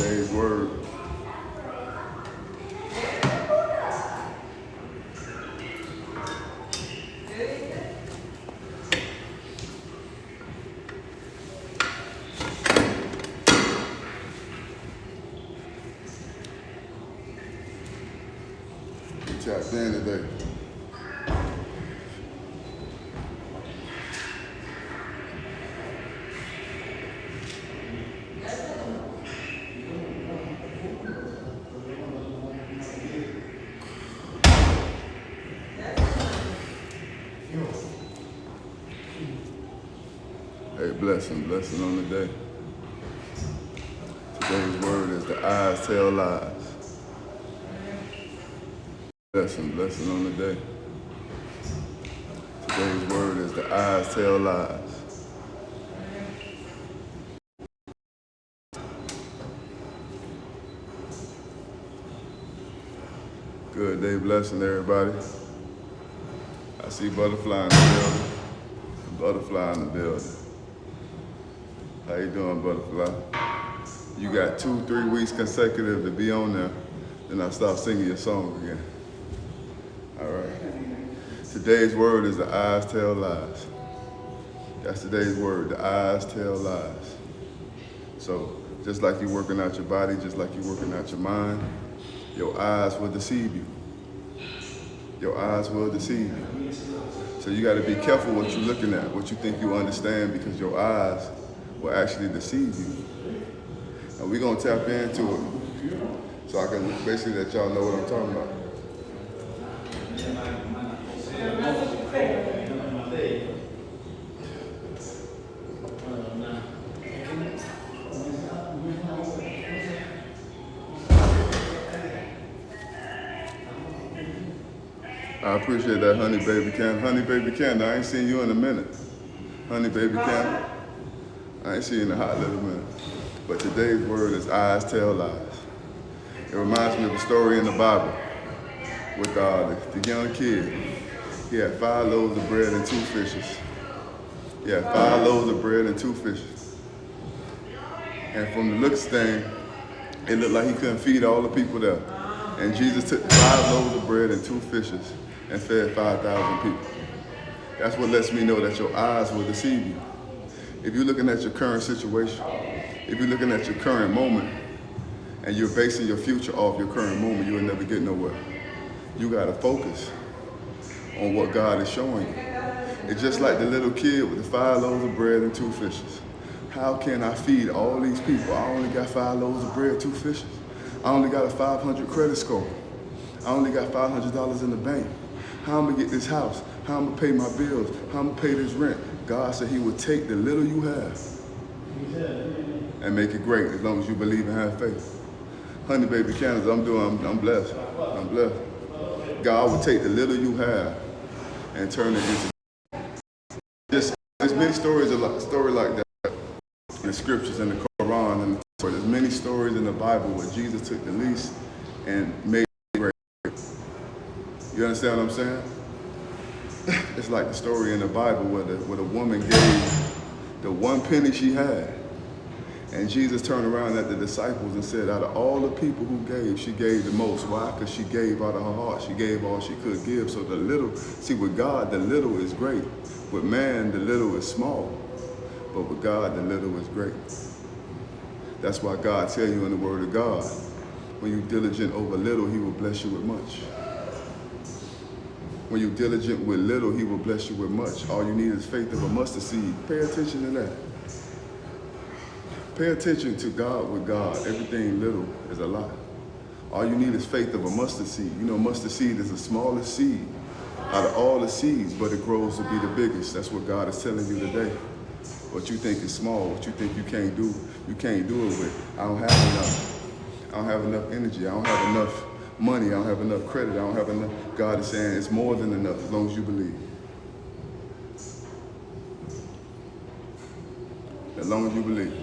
Today's word. Tapped in today. Hey, blessing on the day. Today's word is the eyes tell lies. Blessing on the day. Today's word is the eyes tell lies. Good day, blessing everybody. I see butterfly in the building. Butterfly in the building. How you doing, butterfly? You got 2-3 weeks consecutive to be on there, then I stop singing your song again. All right. Today's word is the eyes tell lies. That's today's word, the eyes tell lies. So just like you're working out your body, just like you're working out your mind, your eyes will deceive you. Your eyes will deceive you. So you got to be careful what you're looking at, what you think you understand, because your eyes will actually deceive you. And we're going to tap into it so I can basically let y'all know what I'm talking about. I appreciate that, honey baby candle. Honey baby candle, I ain't seen you in a minute. Honey baby candle, I ain't seen you in a hot little minute. But today's word is eyes tell lies. It reminds me of a story in the Bible with the young kid. He had 5 loaves of bread and 2 fishes. He had 5 loaves of bread and 2 fishes. And from the looks thing, it looked like he couldn't feed all the people there. And Jesus took 5 loaves of bread and 2 fishes and fed 5,000 people. That's what lets me know that your eyes will deceive you. If you're looking at your current situation, if you're looking at your current moment, and you're basing your future off your current moment, you will never get nowhere. You gotta focus on what God is showing you. It's just like the little kid with the 5 loaves of bread and 2 fishes. How can I feed all these people? I only got 5 loaves of bread, 2 fishes. I only got a 500 credit score. I only got $500 in the bank. How am I gonna get this house? How am I gonna pay my bills? How am I gonna pay this rent? God said he would take the little you have and make it great as long as you believe and have faith. Honey baby candles, I'm blessed. I'm blessed. God will take the little you have and turn it into. There's many stories like that in the scriptures, in the Quran, and there's many stories in the Bible where Jesus took the least and made it great. You understand what I'm saying? It's like the story in the Bible where the woman gave the 1 penny she had. And Jesus turned around at the disciples and said, out of all the people who gave, she gave the most. Why? Because she gave out of her heart. She gave all she could give. So the little, see, with God, the little is great. With man, the little is small. But with God, the little is great. That's why God tells you in the word of God, when you're diligent over little, he will bless you with much. When you're diligent with little, he will bless you with much. All you need is faith of a mustard seed. Pay attention to that. Pay attention to God with God. Everything little is a lie. All you need is faith of a mustard seed. You know, mustard seed is the smallest seed out of all the seeds, but it grows to be the biggest. That's what God is telling you today. What you think is small, what you think you can't do it with. I don't have enough. I don't have enough energy. I don't have enough money. I don't have enough credit. I don't have enough. God is saying it's more than enough as long as you believe. As long as you believe.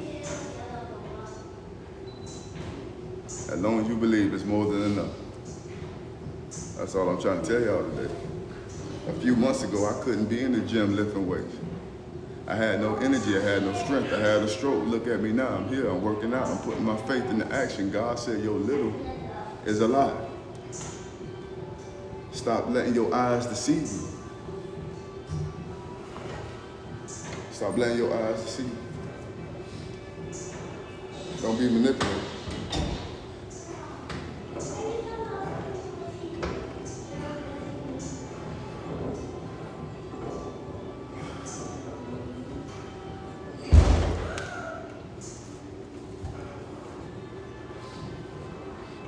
As long as you believe, it's more than enough. That's all I'm trying to tell y'all today. A few months ago, I couldn't be in the gym lifting weights. I had no energy, I had no strength, I had a stroke. Look at me now, I'm here, I'm working out, I'm putting my faith into action. God said your little is a lie. Stop letting your eyes deceive you. Stop letting your eyes deceive you. Don't be manipulated.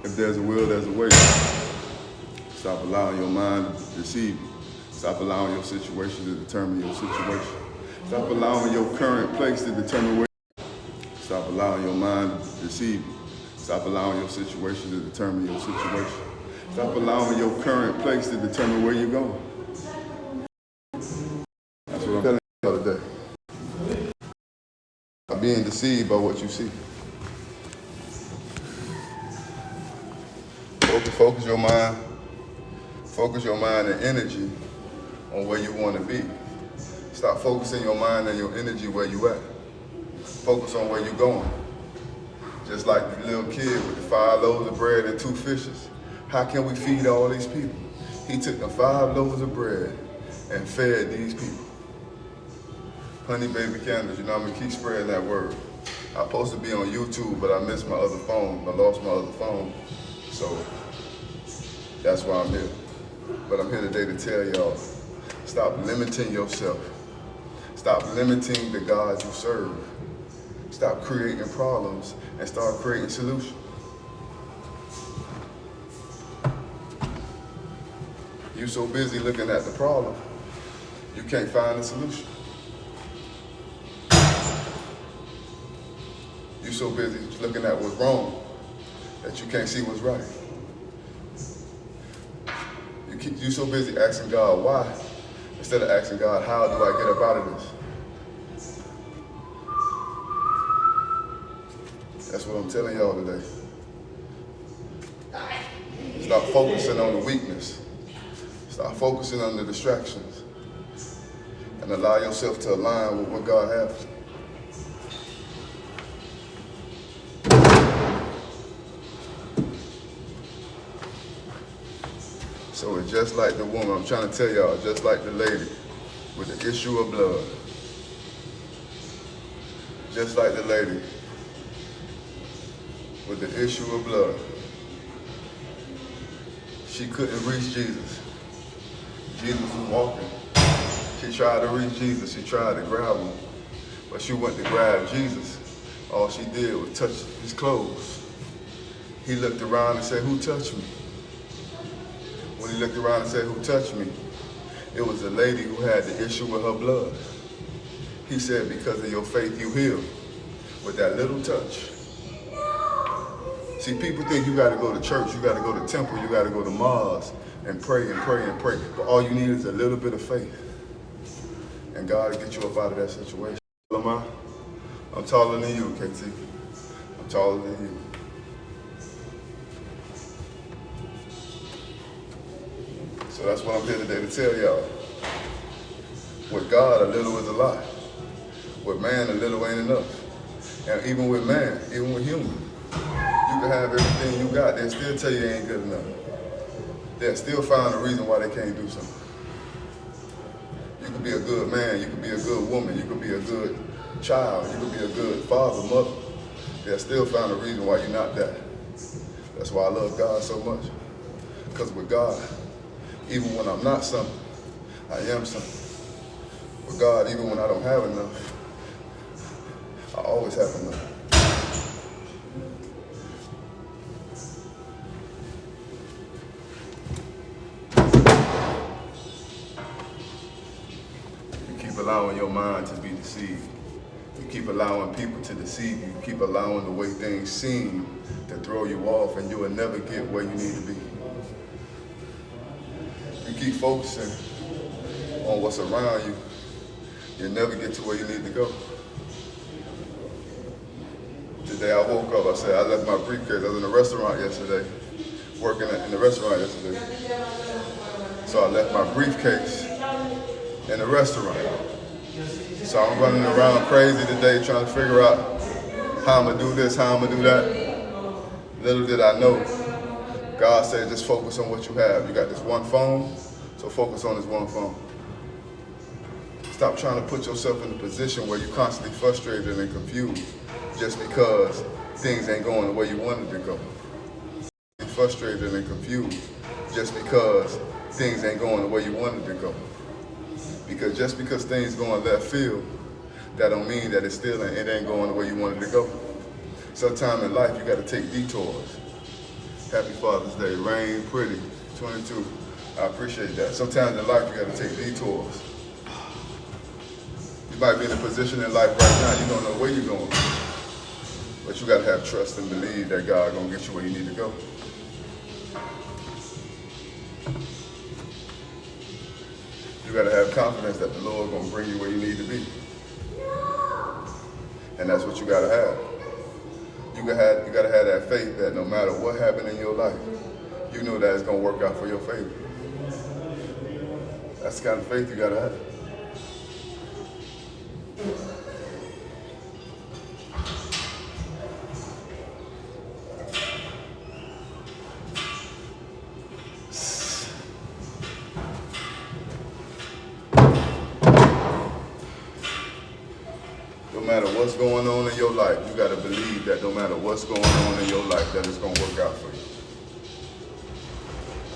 If there's a will, there's a way. Stop allowing your mind to deceive you. Stop allowing your situation to determine your situation. Stop allowing your current place to determine where you are. Stop allowing your mind to deceive you. Stop allowing your situation to determine your situation. Stop allowing your current place to determine where you're going. That's what I'm telling you today. Stop being deceived by what you see. Focus your mind. Focus your mind and energy on where you want to be. Stop focusing your mind and your energy where you at. Focus on where you're going. Just like the little kid with the 5 loaves of bread and 2 fishes. How can we feed all these people? He took the 5 loaves of bread and fed these people. Honey baby candles, you know I'm gonna keep spreading that word. I'm supposed to be on YouTube, but I missed my other phone. I lost my other phone. So that's why I'm here. But I'm here today to tell y'all, stop limiting yourself. Stop limiting the God you serve. Stop creating problems and start creating solutions. You're so busy looking at the problem, you can't find a solution. You're so busy looking at what's wrong that you can't see what's right. You're so busy asking God why, instead of asking God, how do I get up out of this? That's what I'm telling y'all today. Stop focusing on the weakness. Stop focusing on the distractions. And allow yourself to align with what God has for you. So it's just like the woman, I'm trying to tell y'all, just like the lady with the issue of blood. Just like the lady with the issue of blood. She couldn't reach Jesus. Jesus was walking. She tried to reach Jesus. She tried to grab him. But she went to grab Jesus. All she did was touch his clothes. He looked around and said, "Who touched me?" When he looked around and said, "Who touched me?" it was a lady who had the issue with her blood. He said, "Because of your faith, you healed." With that little touch. See, people think you got to go to church, you got to go to temple, you got to go to mosque and pray and pray and pray. But all you need is a little bit of faith. And God will get you up out of that situation. I'm taller than you, KT. I'm taller than you. So that's what I'm here today to tell y'all. With God, a little is a lot. With man, a little ain't enough. And even with man, even with human, you can have everything you got, they'll still tell you it ain't good enough. They'll still find a reason why they can't do something. You could be a good man, you could be a good woman, you could be a good child, you could be a good father, mother. They'll still find a reason why you're not that. That's why I love God so much. Because with God, even when I'm not something, I am something. With God, even when I don't have enough, I always have enough. You keep allowing your mind to be deceived. You keep allowing people to deceive you. You keep allowing the way things seem to throw you off, and you will never get where you need to be. You keep focusing on what's around you, you'll never get to where you need to go. Today I woke up, I said, I left my briefcase. I was in a restaurant yesterday, working in the restaurant yesterday. So I left my briefcase in the restaurant. So I'm running around crazy today trying to figure out how I'm going to do this, how I'm going to do that. Little did I know, God said just focus on what you have. You got this one phone, so focus on this one phone. Stop trying to put yourself in a position where you're constantly frustrated and confused just because things ain't going the way you wanted to go. Frustrated and confused just because things ain't going the way you wanted to go. Because just because things going left field, that don't mean that it ain't going the way you wanted to go. Sometime in life you got to take detours. Happy Father's Day, rain pretty, 22. I appreciate that. Sometimes in life you got to take detours. You might be in a position in life right now, you don't know where you're going. But you got to have trust and believe that God going to get you where you need to go. You got to have confidence that the Lord going to bring you where you need to be. And that's what you got to have. You got to have that faith that no matter what happened in your life, you know that it's going to work out for your favor. That's the kind of faith you got to have. No matter what's going on in your life, you got to believe that no matter what's going on in your life, that it's going to work out for you.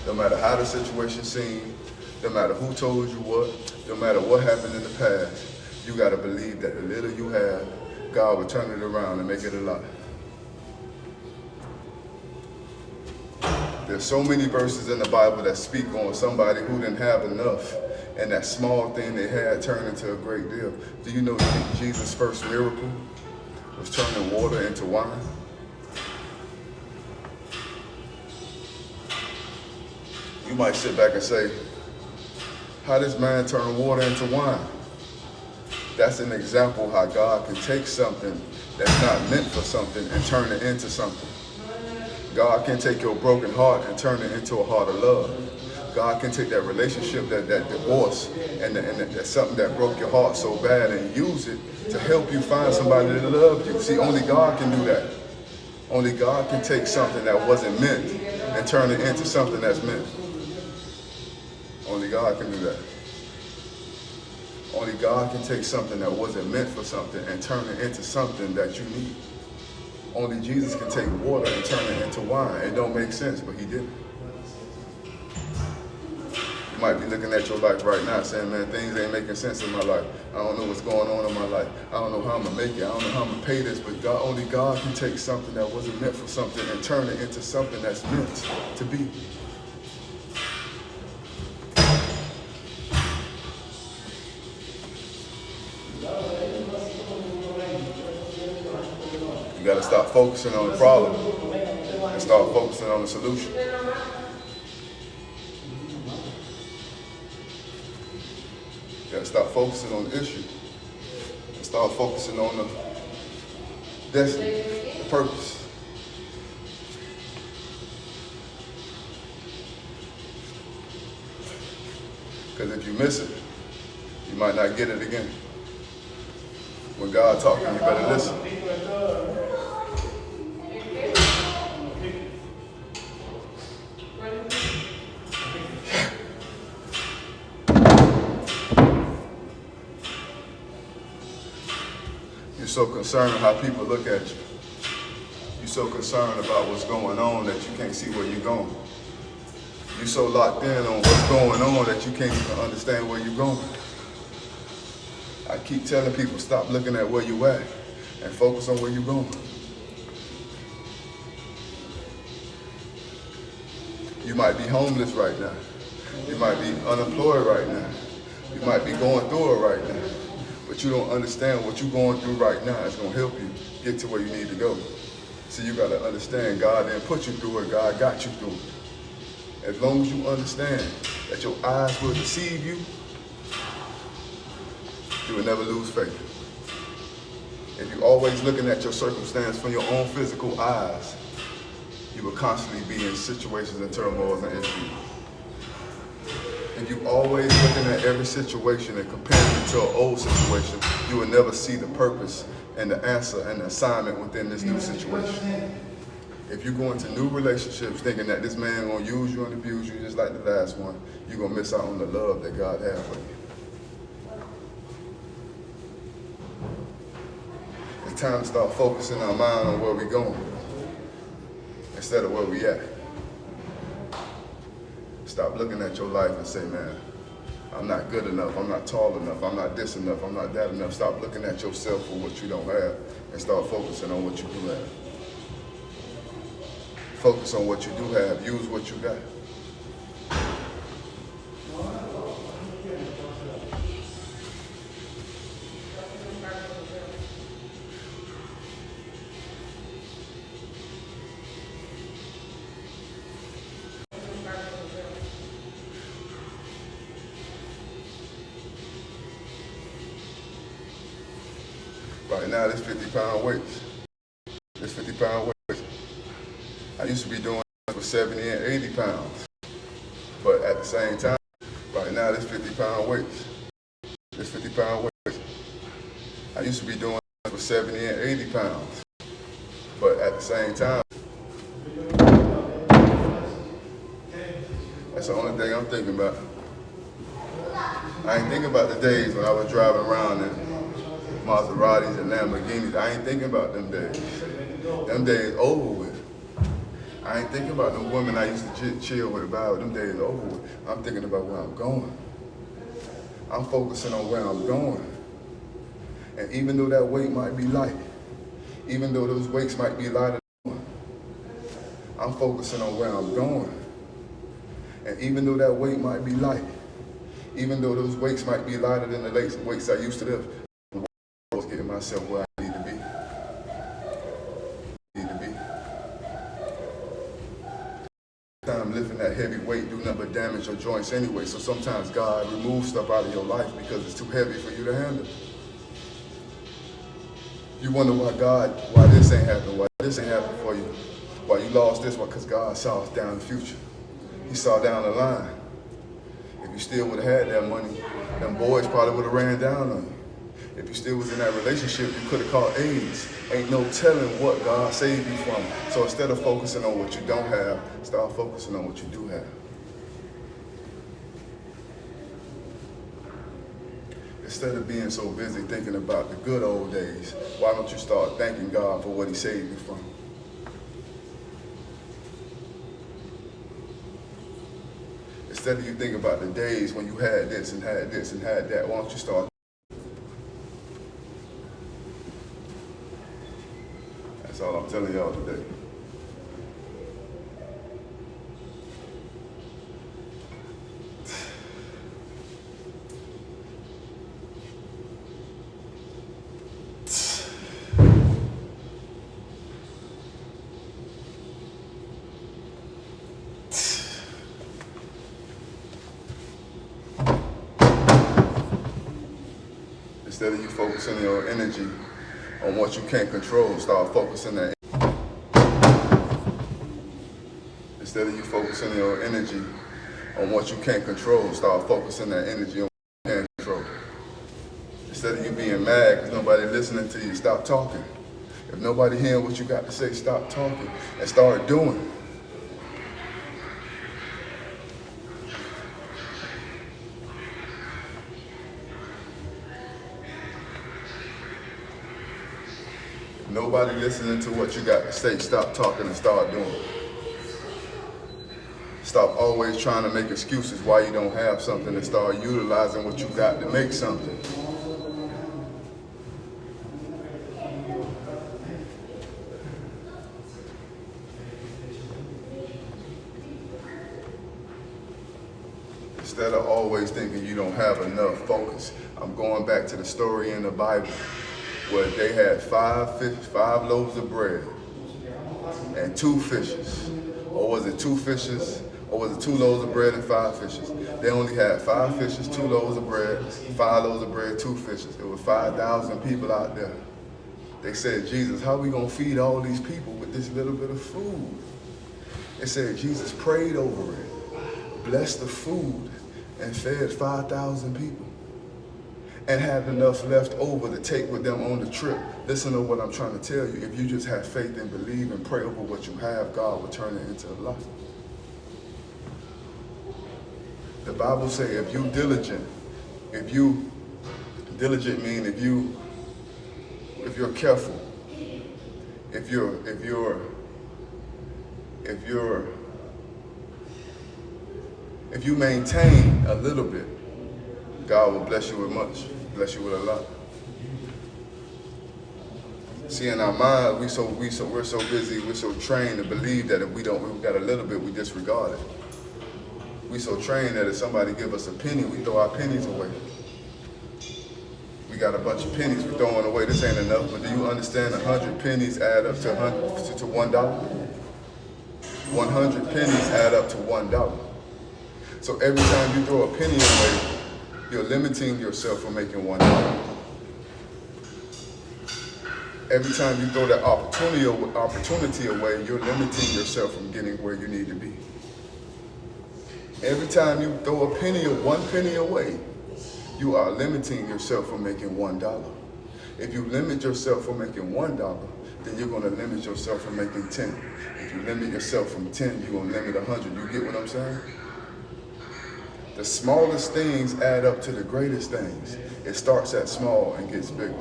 No matter how the situation seemed, no matter who told you what, no matter what happened in the past, you got to believe that the little you have, God will turn it around and make it a lot. There's so many verses in the Bible that speak on somebody who didn't have enough, and that small thing they had turned into a great deal. Do you know Jesus' first miracle was turning water into wine? You might sit back and say, how does man turn water into wine? That's an example how God can take something that's not meant for something and turn it into something. God can take your broken heart and turn it into a heart of love. God can take that relationship, that divorce, and that's something that broke your heart so bad, and use it to help you find somebody that loves you. See, only God can do that. Only God can take something that wasn't meant and turn it into something that's meant. Only God can do that. Only God can take something that wasn't meant for something and turn it into something that you need. Only Jesus can take water and turn it into wine. It don't make sense, but he did. You might be looking at your life right now saying, man, things ain't making sense in my life. I don't know what's going on in my life. I don't know how I'm going to make it. I don't know how I'm going to pay this. But God, only God can take something that wasn't meant for something and turn it into something that's meant to be. You got to stop focusing on the problem and start focusing on the solution. You got to stop focusing on the issue and start focusing on the destiny, the purpose. Because if you miss it, you might not get it again. When God talking, you better listen. You're so concerned how people look at you. You're so concerned about what's going on that you can't see where you're going. You're so locked in on what's going on that you can't even understand where you're going. I keep telling people, stop looking at where you at and focus on where you're going. You might be homeless right now. You might be unemployed right now. You might be going through it right now. But you don't understand what you're going through right now is going to help you get to where you need to go. So you got to understand God didn't put you through it, God got you through it. As long as you understand that your eyes will deceive you, you will never lose faith. If you're always looking at your circumstance from your own physical eyes, you will constantly be in situations and turmoils and issues. If you always looking at every situation and comparing it to an old situation, you will never see the purpose and the answer and the assignment within this new situation. If you go into new relationships thinking that this man gonna use you and abuse you just like the last one, you're gonna miss out on the love that God has for you. It's time to start focusing our mind on where we're going instead of where we at. Stop looking at your life and say, man, I'm not good enough, I'm not tall enough, I'm not this enough, I'm not that enough. Stop looking at yourself for what you don't have and start focusing on what you do have. Focus on what you do have, use what you got. Right now, this 50-pound weights. This 50-pound weights. I used to be doing it for 70 and 80 pounds. But at the same time, right now, this 50-pound weights. This 50-pound weights. I used to be doing it for 70 and 80 pounds. But at the same time, that's the only thing I'm thinking about. I ain't thinking about the days when I was driving around in Maseratis and Lamborghinis. I ain't thinking about them days. Them days over with. I ain't thinking about the women I used to chill with about them days over with. I'm thinking about where I'm going. I'm focusing on where I'm going. And even though that weight might be light, even though those weights might be lighter than one, I'm focusing on where I'm going. And even though that weight might be light, even though those weights might be lighter than the weights I used to lift, I was getting myself where I need to be. Time lifting that heavy weight do nothing but damage your joints anyway. So sometimes God removes stuff out of your life because it's too heavy for you to handle. You wonder why this ain't happening, why this ain't happening for you, why you lost this one, because God saw us down the future. He saw down the line. If you still would have had that money, them boys probably would have ran down on you. If you still was in that relationship, you could have caught AIDS. Ain't no telling what God saved you from. So instead of focusing on what you don't have, start focusing on what you do have. Instead of being so busy thinking about the good old days, why don't you start thanking God for what he saved you from? Instead of you thinking about the days when you had this and had this and had that, why don't you start? That's all I'm telling y'all today. Instead of you focusing your energy on what you can't control, start focusing that. Instead of you focusing your energy on what you can't control, start focusing that energy on what you can control. Instead of you being mad because nobody listening to you, stop talking. If nobody hearing what you got to say, stop talking and start doing. Nobody listening to what you got to say, stop talking and start doing. Stop always trying to make excuses why you don't have something and start utilizing what you got to make something. Instead of always thinking you don't have enough focus, I'm going back to the story in the Bible where they had 5 loaves of bread and 2 fishes. Or was it 2 fishes? Or was it 2 loaves of bread and 5 fishes? They only had 5 fishes, 2 loaves of bread, 5 loaves of bread, 2 fishes. There were 5,000 people out there. They said, Jesus, how are we gonna feed all these people with this little bit of food? They said Jesus prayed over it, blessed the food, and fed 5,000 people and had enough left over to take with them on the trip. Listen to what I'm trying to tell you. If you just have faith and believe and pray over what you have, God will turn it into a lot. The Bible says if you diligent mean if you're careful, if you maintain a little bit, God will bless you with much, bless you with a lot. See, in our mind, we're so busy, we're so trained to believe that if we got a little bit, we disregard it. We so trained that if somebody give us a penny, we throw our pennies away. We got a bunch of pennies we're throwing away. This ain't enough, but do you understand 100 pennies add up to $1? 100 pennies add up to $1. So every time you throw a penny away, you're limiting yourself from making $1. Every time you throw that opportunity away, you're limiting yourself from getting where you need to be. Every time you throw one penny away, you are limiting yourself from making $1. If you limit yourself from making $1, then you're going to limit yourself from making 10. If you limit yourself from 10, you're going to limit 100. You get what I'm saying? The smallest things add up to the greatest things. It starts at small and gets bigger.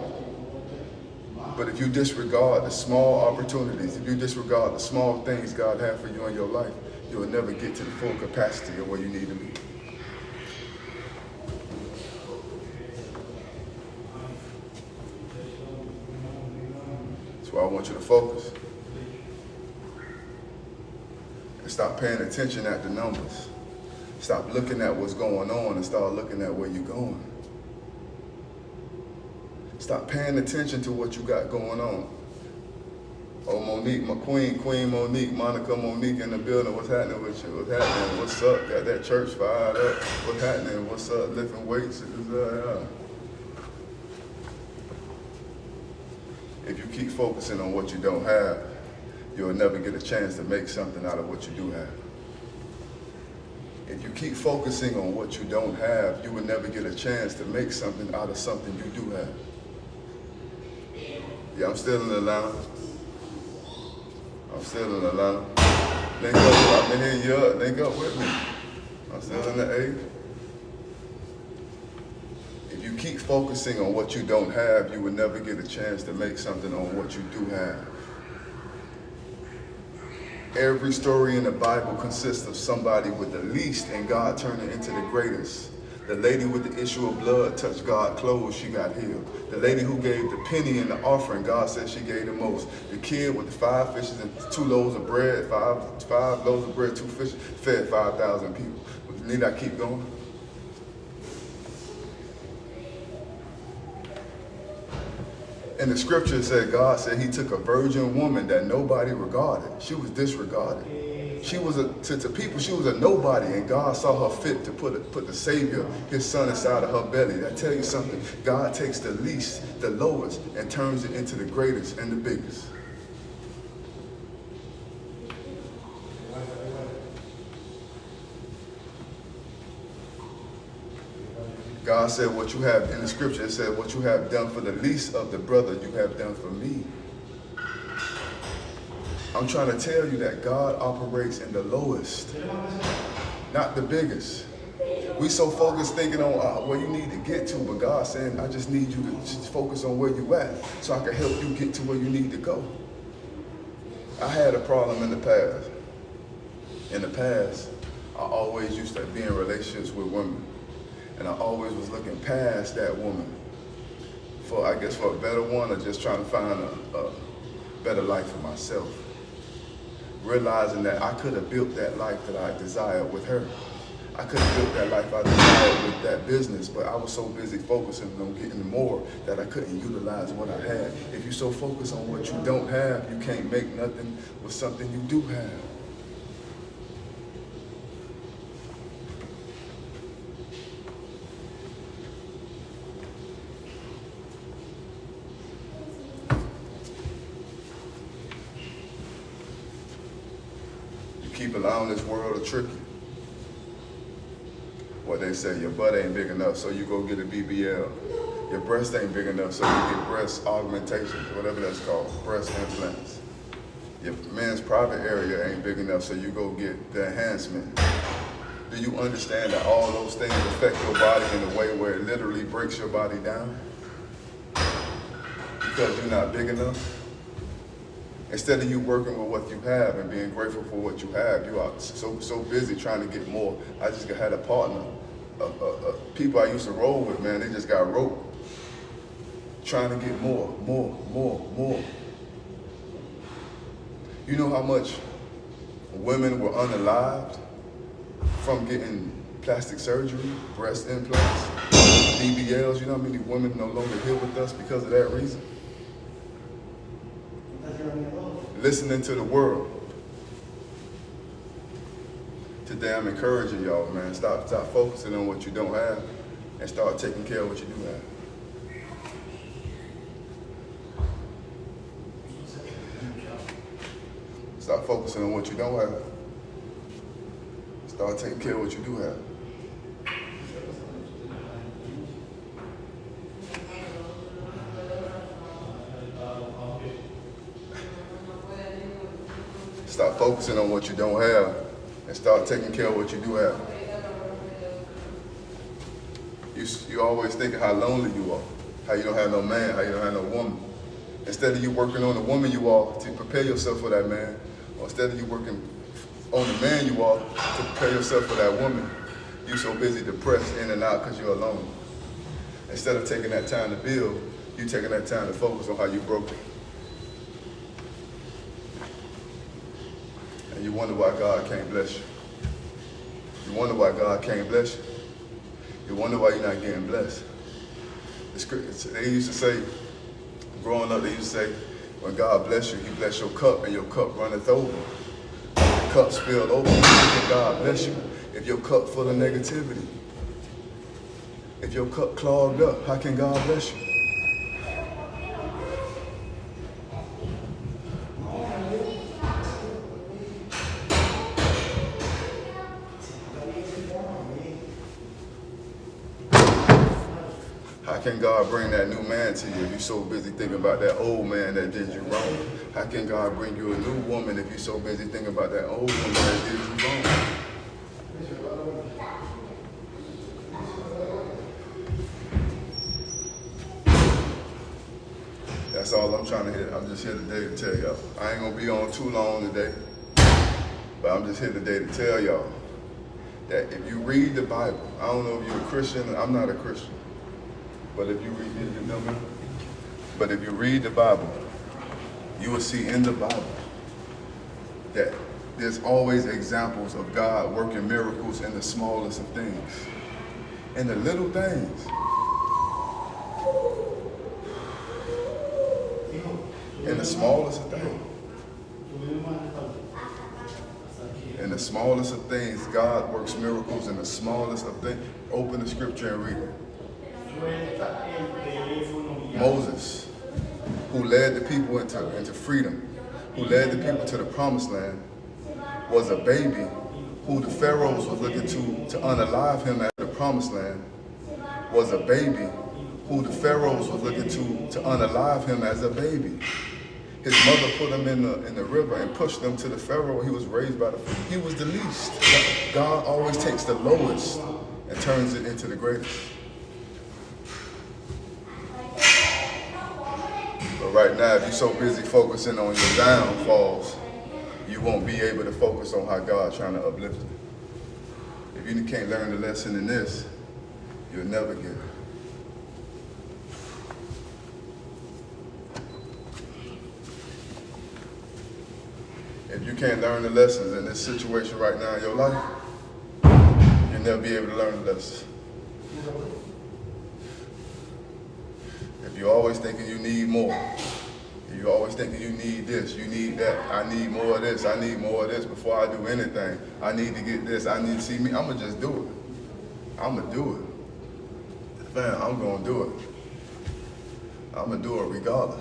But if you disregard the small opportunities, if you disregard the small things God has for you in your life, you will never get to the full capacity of where you need to be. That's why I want you to focus. And stop paying attention at the numbers. Stop looking at what's going on and start looking at where you're going. Stop paying attention to what you got going on. Oh, Monique, my Queen Monique, Monica Monique in the building. What's happening with you? What's happening? What's up? Got that church fired up. What's happening? What's up? Lifting weights. If you keep focusing on what you don't have, you'll never get a chance to make something out of what you do have. If you keep focusing on what you don't have, you will never get a chance to make something out of something you do have. Yeah, I'm still in Atlanta. Link up, I've been hitting you up, link up with me. I'm still in the 8th. If you keep focusing on what you don't have, you will never get a chance to make something on what you do have. Every story in the Bible consists of somebody with the least and God turned it into the greatest. The lady with the issue of blood touched God's clothes, she got healed. The lady who gave the penny in the offering, God said she gave the most. The kid with the 5 fishes and 2 loaves of bread, five loaves of bread, 2 fishes, fed 5,000 people. Need I keep going? In the scripture it said, God said he took a virgin woman that nobody regarded. She was disregarded. She was to people, she was a nobody, and God saw her fit to put the Savior, his son, inside of her belly. I tell you something, God takes the least, the lowest, and turns it into the greatest and the biggest. God said what you have, in the scripture, it said what you have done for the least of the brother, you have done for me. I'm trying to tell you that God operates in the lowest, not the biggest. We so focused thinking on where you need to get to, but God's saying, I just need you to just focus on where you at so I can help you get to where you need to go. I had a problem in the past. In the past, I always used to be in relationships with women, and I always was looking past that woman for, I guess, for a better one, or just trying to find a better life for myself. Realizing that I could have built that life that I desired with her. I could have built that life I desired with that business, but I was so busy focusing on getting more that I couldn't utilize what I had. If you're so focused on what you don't have, you can't make nothing with something you do have. Keep allowing this world to trick you. what they say, your butt ain't big enough, so you go get a BBL. Your breast ain't big enough, so you get breast augmentation, whatever that's called, breast implants. Your men's private area ain't big enough, so you go get the enhancement. Do you understand that all those things affect your body in a way where it literally breaks your body down? Because you're not big enough? Instead of you working with what you have and being grateful for what you have, you are so busy trying to get more. I just had a partner, people I used to roll with, man, they just got roped. Trying to get more. You know how much women were unalived from getting plastic surgery, breast implants, BBLs? You know how many women no longer here with us because of that reason? Listening to the world. Today I'm encouraging y'all, man, stop focusing on what you don't have and start taking care of what you do have. Stop focusing on what you don't have. Start taking care of what you do have. Stop focusing on what you don't have and start taking care of what you do have. You always thinking how lonely you are, how you don't have no man, how you don't have no woman. Instead of you working on the woman you are to prepare yourself for that man, or instead of you working on the man you are to prepare yourself for that woman, you're so busy depressed in and out because you're alone. Instead of taking that time to build, you're taking that time to focus on how you broke it. And you wonder why God can't bless you. You wonder why God can't bless you. You wonder why you're not getting blessed. They used to say, growing up, they used to say, when God bless you, he bless your cup and your cup runneth over. Your cup spilled over. How can God bless you if your cup full of negativity? If your cup clogged up, how can God bless you? How can God bring that new man to you if you're so busy thinking about that old man that did you wrong? How can God bring you a new woman if you're so busy thinking about that old woman that did you wrong? That's all I'm trying to hit. I'm just here today to tell y'all. I ain't gonna be on too long today, but I'm just here today to tell y'all that if you read the Bible, I don't know if you're a Christian, I'm not a Christian. But if you read, you know me? But if you read the Bible, you will see in the Bible that there's always examples of God working miracles in the smallest of things. In the little things. In the smallest of things. In the smallest of things, God works miracles in the smallest of things. Open the scripture and read it. Moses, who led the people into freedom, who led the people to the promised land, was a baby who the pharaohs was looking to unalive him at the promised land, was a baby who the pharaohs was looking to unalive him as a baby. His mother put him in the river and pushed him to the pharaoh. He was raised by he was the least. God always takes the lowest and turns it into the greatest. But right now, if you're so busy focusing on your downfalls, you won't be able to focus on how God's trying to uplift you. If you can't learn the lesson in this, you'll never get it. If you can't learn the lessons in this situation right now in your life, you'll never be able to learn the lessons. If you're always thinking you need more, if you're always thinking you need this, you need that, I need more of this, I need more of this before I do anything. I need to get this, I need to see me, I'm gonna just do it. I'm gonna do it. Man, I'm gonna do it. I'm gonna do it regardless.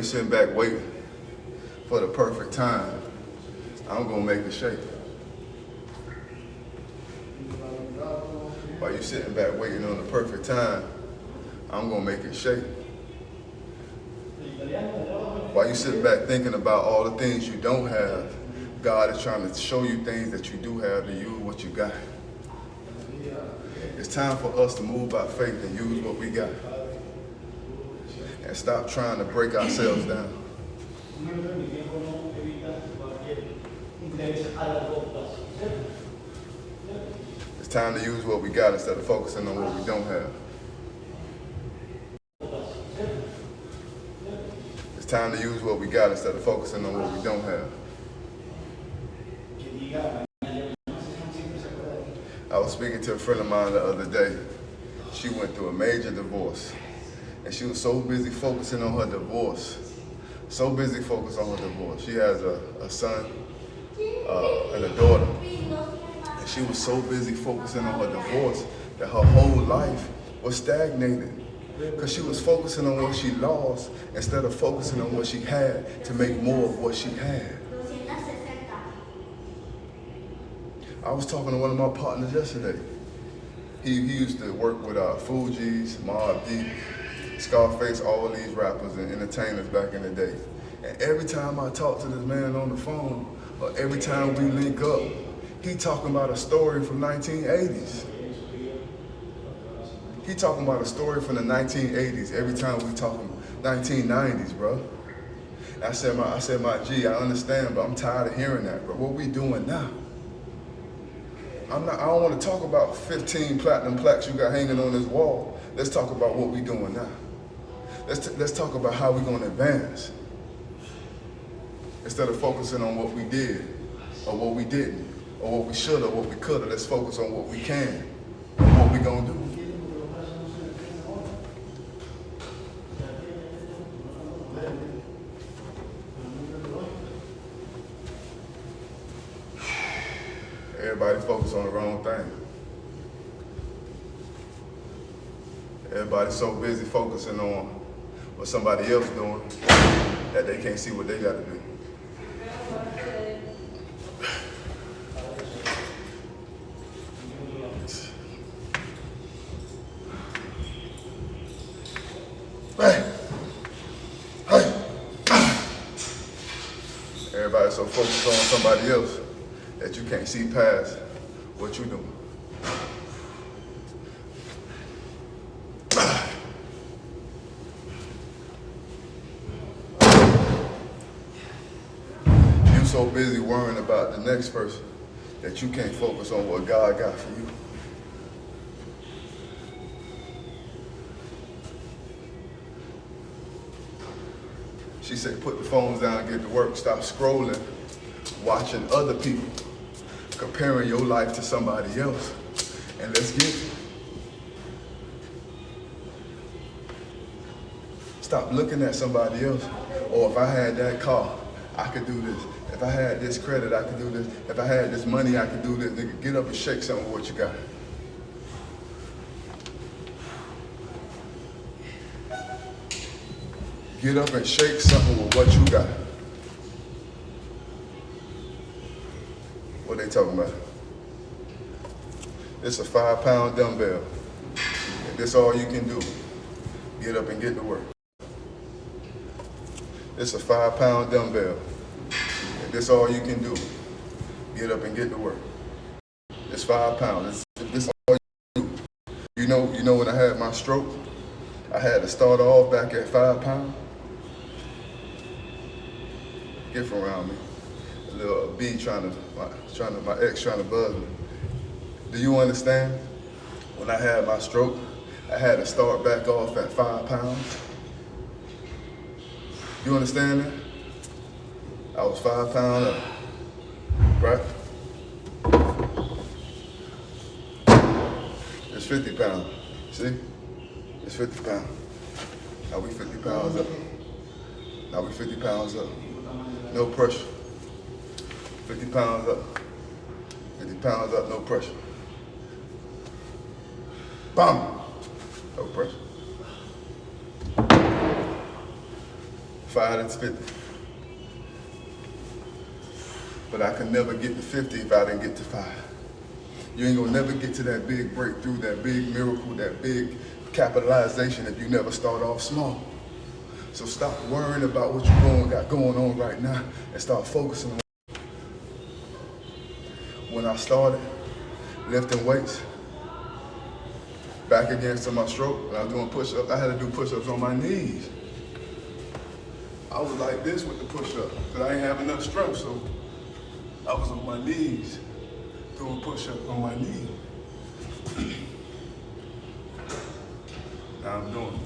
sitting back waiting for the perfect time, I'm gonna make it shake. While you sitting back waiting on the perfect time, I'm gonna make it shake. While you sitting back thinking about all the things you don't have, God is trying to show you things that you do have and use what you got. It's time for us to move by faith and use what we got. And stop trying to break ourselves down. It's time to use what we got instead of focusing on what we don't have. It's time to use what we got instead of focusing on what we don't have. I was speaking to a friend of mine the other day. She went through a major divorce. And she was so busy focusing on her divorce. So busy focused on her divorce. She has a son and a daughter. And she was so busy focusing on her divorce that her whole life was stagnated. Because she was focusing on what she lost instead of focusing on what she had to make more of what she had. I was talking to one of my partners yesterday. He used to work with Fugees, Mobb Deep, Scarface, all these rappers and entertainers back in the day. And every time I talk to this man on the phone, or every time we link up, he talking about a story from 1980s. He talking about a story from the 1980s. Every time we talking 1990s, bro. And I said, my G, I understand, but I'm tired of hearing that, bro. What we doing now? I don't want to talk about 15 platinum plaques you got hanging on this wall. Let's talk about what we doing now. Let's talk about how we're going to advance. Instead of focusing on what we did, or what we didn't, or what we should, or what we could have, let's focus on what we can, and what we going to do. Everybody focus on the wrong thing. Everybody's so busy focusing on what somebody else doing that they can't see what they got to do. Everybody's so focused on somebody else that you can't see past what you're doing. You're so busy worrying about the next person that you can't focus on what God got for you. She said, put the phones down and get to work. Stop scrolling, watching other people, comparing your life to somebody else, and let's get it. Stop looking at somebody else. Oh, if I had that car, I could do this. If I had this credit, I could do this. If I had this money, I could do this. Nigga, get up and shake something with what you got. Get up and shake something with what you got. What they talking about? It's a 5-pound dumbbell. If this all you can do, get up and get to work. It's a 5-pound dumbbell. If this all you can do, get up and get to work. It's 5 pounds. If this all you can do. You know when I had my stroke, I had to start off back at 5 pounds. Get from around me. A little B my ex trying to buzz me. Do you understand? When I had my stroke, I had to start back off at 5 pounds. You understand that? I was 5 pounds up, right? It's 50 pounds, see? It's 50 pounds. Now we 50 pounds up. Now we 50 pounds up. No pressure. 50 pounds up. 50 pounds up, no pressure. Bam! No pressure. 5 to 50. But I could never get to 50 if I didn't get to 5. You ain't gonna never get to that big breakthrough, that big miracle, that big capitalization if you never start off small. So stop worrying about what you got going on right now and start focusing on. When I started lifting weights, back against my stroke, when I was doing push-ups, I had to do push-ups on my knees. I was like this with the push-up, because I didn't have enough strength, so I was on my knees doing push-ups on my knee. Now I'm doing it.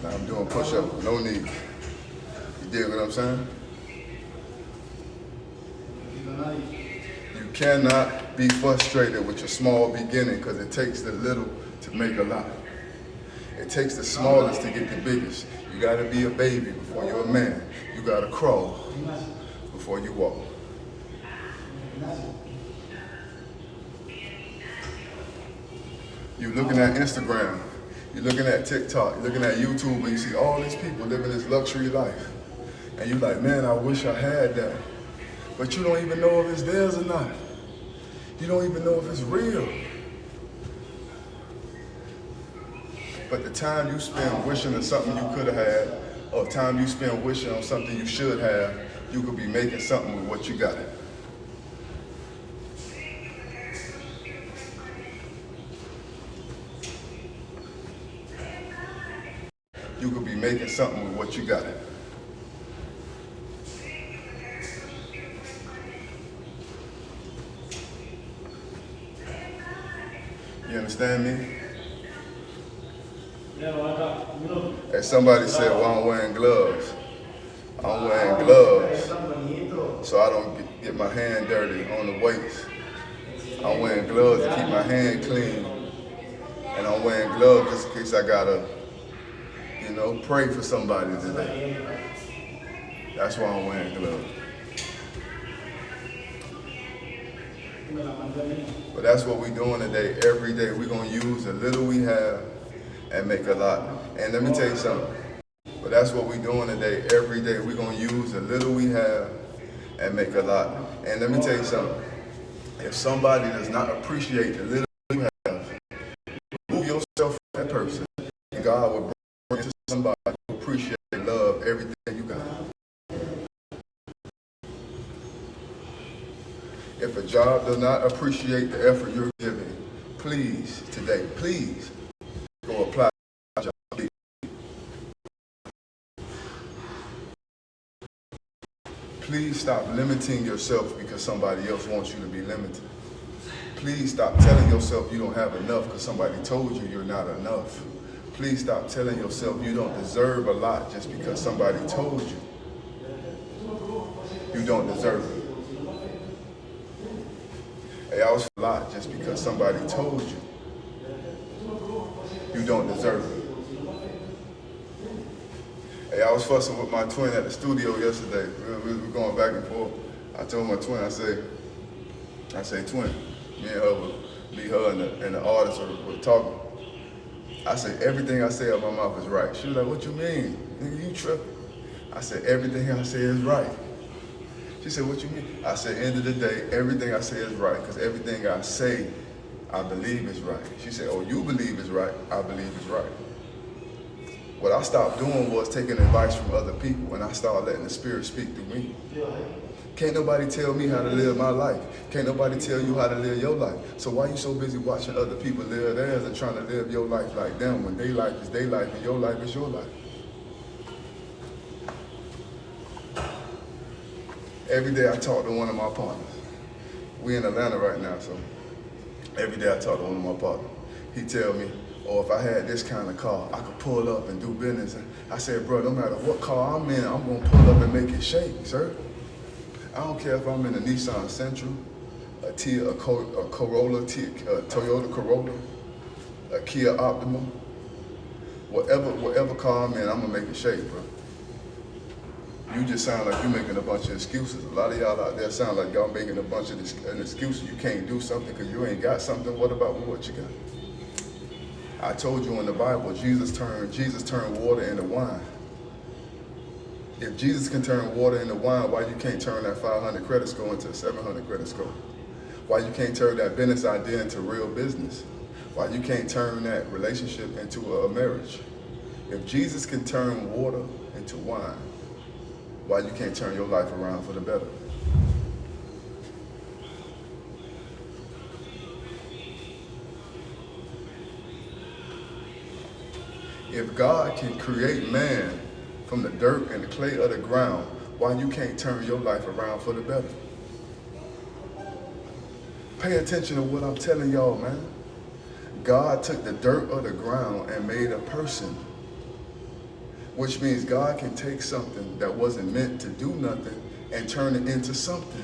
Now I'm doing push-up, no knees. You dig what I'm saying? You cannot be frustrated with your small beginning because it takes the little to make a lot. It takes the smallest to get the biggest. You gotta be a baby before you're a man. You gotta crawl before you walk. You're looking at Instagram, you're looking at TikTok, you're looking at YouTube, and you see all these people living this luxury life. And you're like, man, I wish I had that. But you don't even know if it's theirs or not. You don't even know if it's real. But the time you spend wishing on something you could have had, or time you spend wishing on something you should have, you could be making something with what you got. You could be making something with what you got. You understand me? As somebody said, well, I'm wearing gloves. I'm wearing gloves so I don't get my hand dirty on the weights. I'm wearing gloves to keep my hand clean. And I'm wearing gloves just in case I gotta, pray for somebody today. That's why I'm wearing gloves. But that's what we're doing today. Every day we're going to use the little we have and make a lot. And let me tell you something. But that's what we're doing today. Every day we're going to use the little we have and make a lot. And let me tell you something. If somebody does not appreciate the little you have, remove yourself from that person. And God will bring you to somebody who appreciates and love everything you got. If a job does not appreciate the effort you're giving, please, today, please, go apply for a job. Please stop limiting yourself because somebody else wants you to be limited. Please stop telling yourself you don't have enough because somebody told you you're not enough. Please stop telling yourself you don't deserve a lot just because somebody told you you don't deserve it. Hey, I was a lot just because somebody told you you don't deserve it. Hey, I was fussing with my twin at the studio yesterday. We were going back and forth. I told my twin, I say, twin, me and the artist were talking. I said, everything I say out my mouth is right. She was like, what you mean? Nigga, you tripping. I said, everything I say is right. She said, what you mean? I said, end of the day, everything I say is right, because everything I say, I believe is right. She said, oh, you believe is right, I believe is right. What I stopped doing was taking advice from other people, and I started letting the Spirit speak through me. Can't nobody tell me how to live my life. Can't nobody tell you how to live your life. So why you so busy watching other people live theirs and trying to live your life like them when their life is their life and your life is your life? Every day I talk to one of my partners. We in Atlanta right now, so every day I talk to one of my partners. He tell me, oh, if I had this kind of car, I could pull up and do business. And I said, bro, no matter what car I'm in, I'm gonna pull up and make it shake, sir. I don't care if I'm in a Nissan Sentra, a Corolla, Toyota Corolla, a Kia Optima, whatever car I'm in, I'm gonna make it shake, bro. You just sound like you're making a bunch of excuses. A lot of y'all out there sound like y'all making a bunch of an excuse. You can't do something because you ain't got something. What about what you got? I told you in the Bible, Jesus turned water into wine. If Jesus can turn water into wine, why you can't turn that 500 credit score into a 700 credit score? Why you can't turn that business idea into real business? Why you can't turn that relationship into a marriage? If Jesus can turn water into wine, why you can't turn your life around for the better? If God can create man from the dirt and the clay of the ground, why you can't turn your life around for the better? Pay attention to what I'm telling y'all, man. God took the dirt of the ground and made a person, which means God can take something that wasn't meant to do nothing and turn it into something.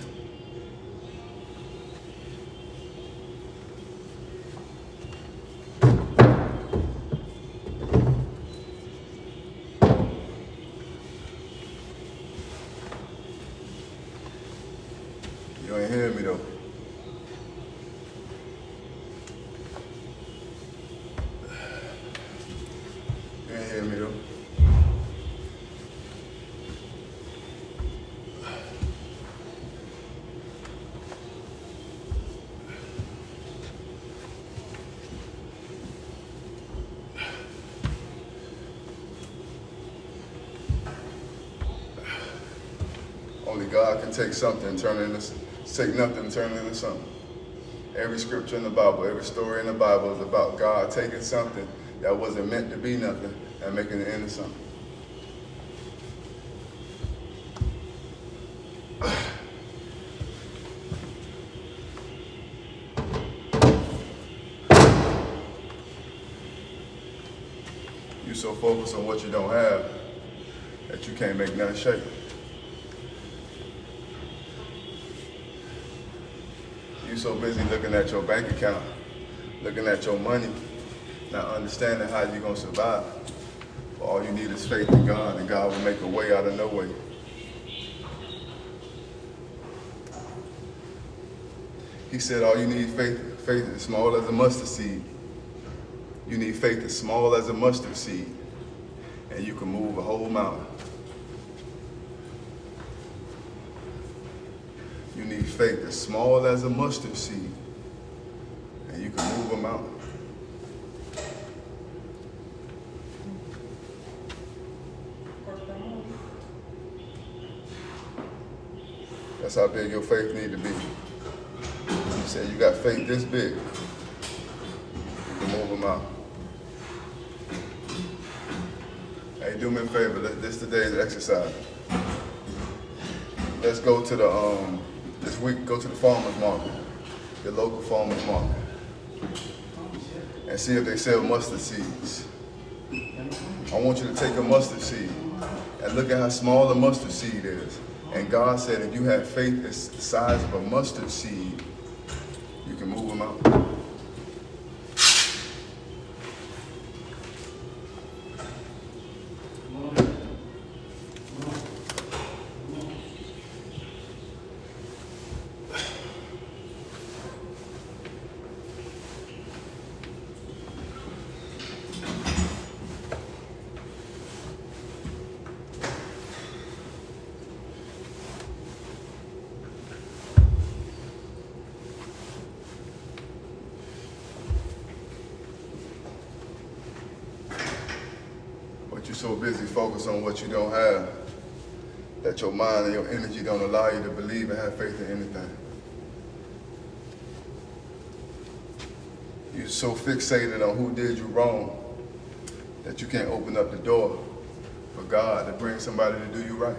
You ain't hearing me though. You ain't hearing me though. Only God can take something and turn it into, take nothing and turn it into something. Every scripture in the Bible, every story in the Bible is about God taking something that wasn't meant to be nothing and making it into something. You so focused on what you don't have that you can't make nothing shake. You so busy looking at your bank account, looking at your money, not understanding how you're gonna survive. But all you need is faith in God, and God will make a way out of no way. He said all you need faith as small as a mustard seed. You need faith as small as a mustard seed, and you can move a whole mountain. You need faith as small as a mustard seed, and you can move a mountain. That's how big your faith need to be. You said you got faith this big, you can move a mountain. Hey, do me a favor, this today's exercise. Let's go to the, this week, go to the farmer's market, your local farmer's market, and see if they sell mustard seeds. I want you to take a mustard seed and look at how small a mustard seed is. And God said if you have faith that's the size of a mustard seed, you can move them out. You're so busy focused on what you don't have that your mind and your energy don't allow you to believe and have faith in anything. You're so fixated on who did you wrong that you can't open up the door for God to bring somebody to do you right.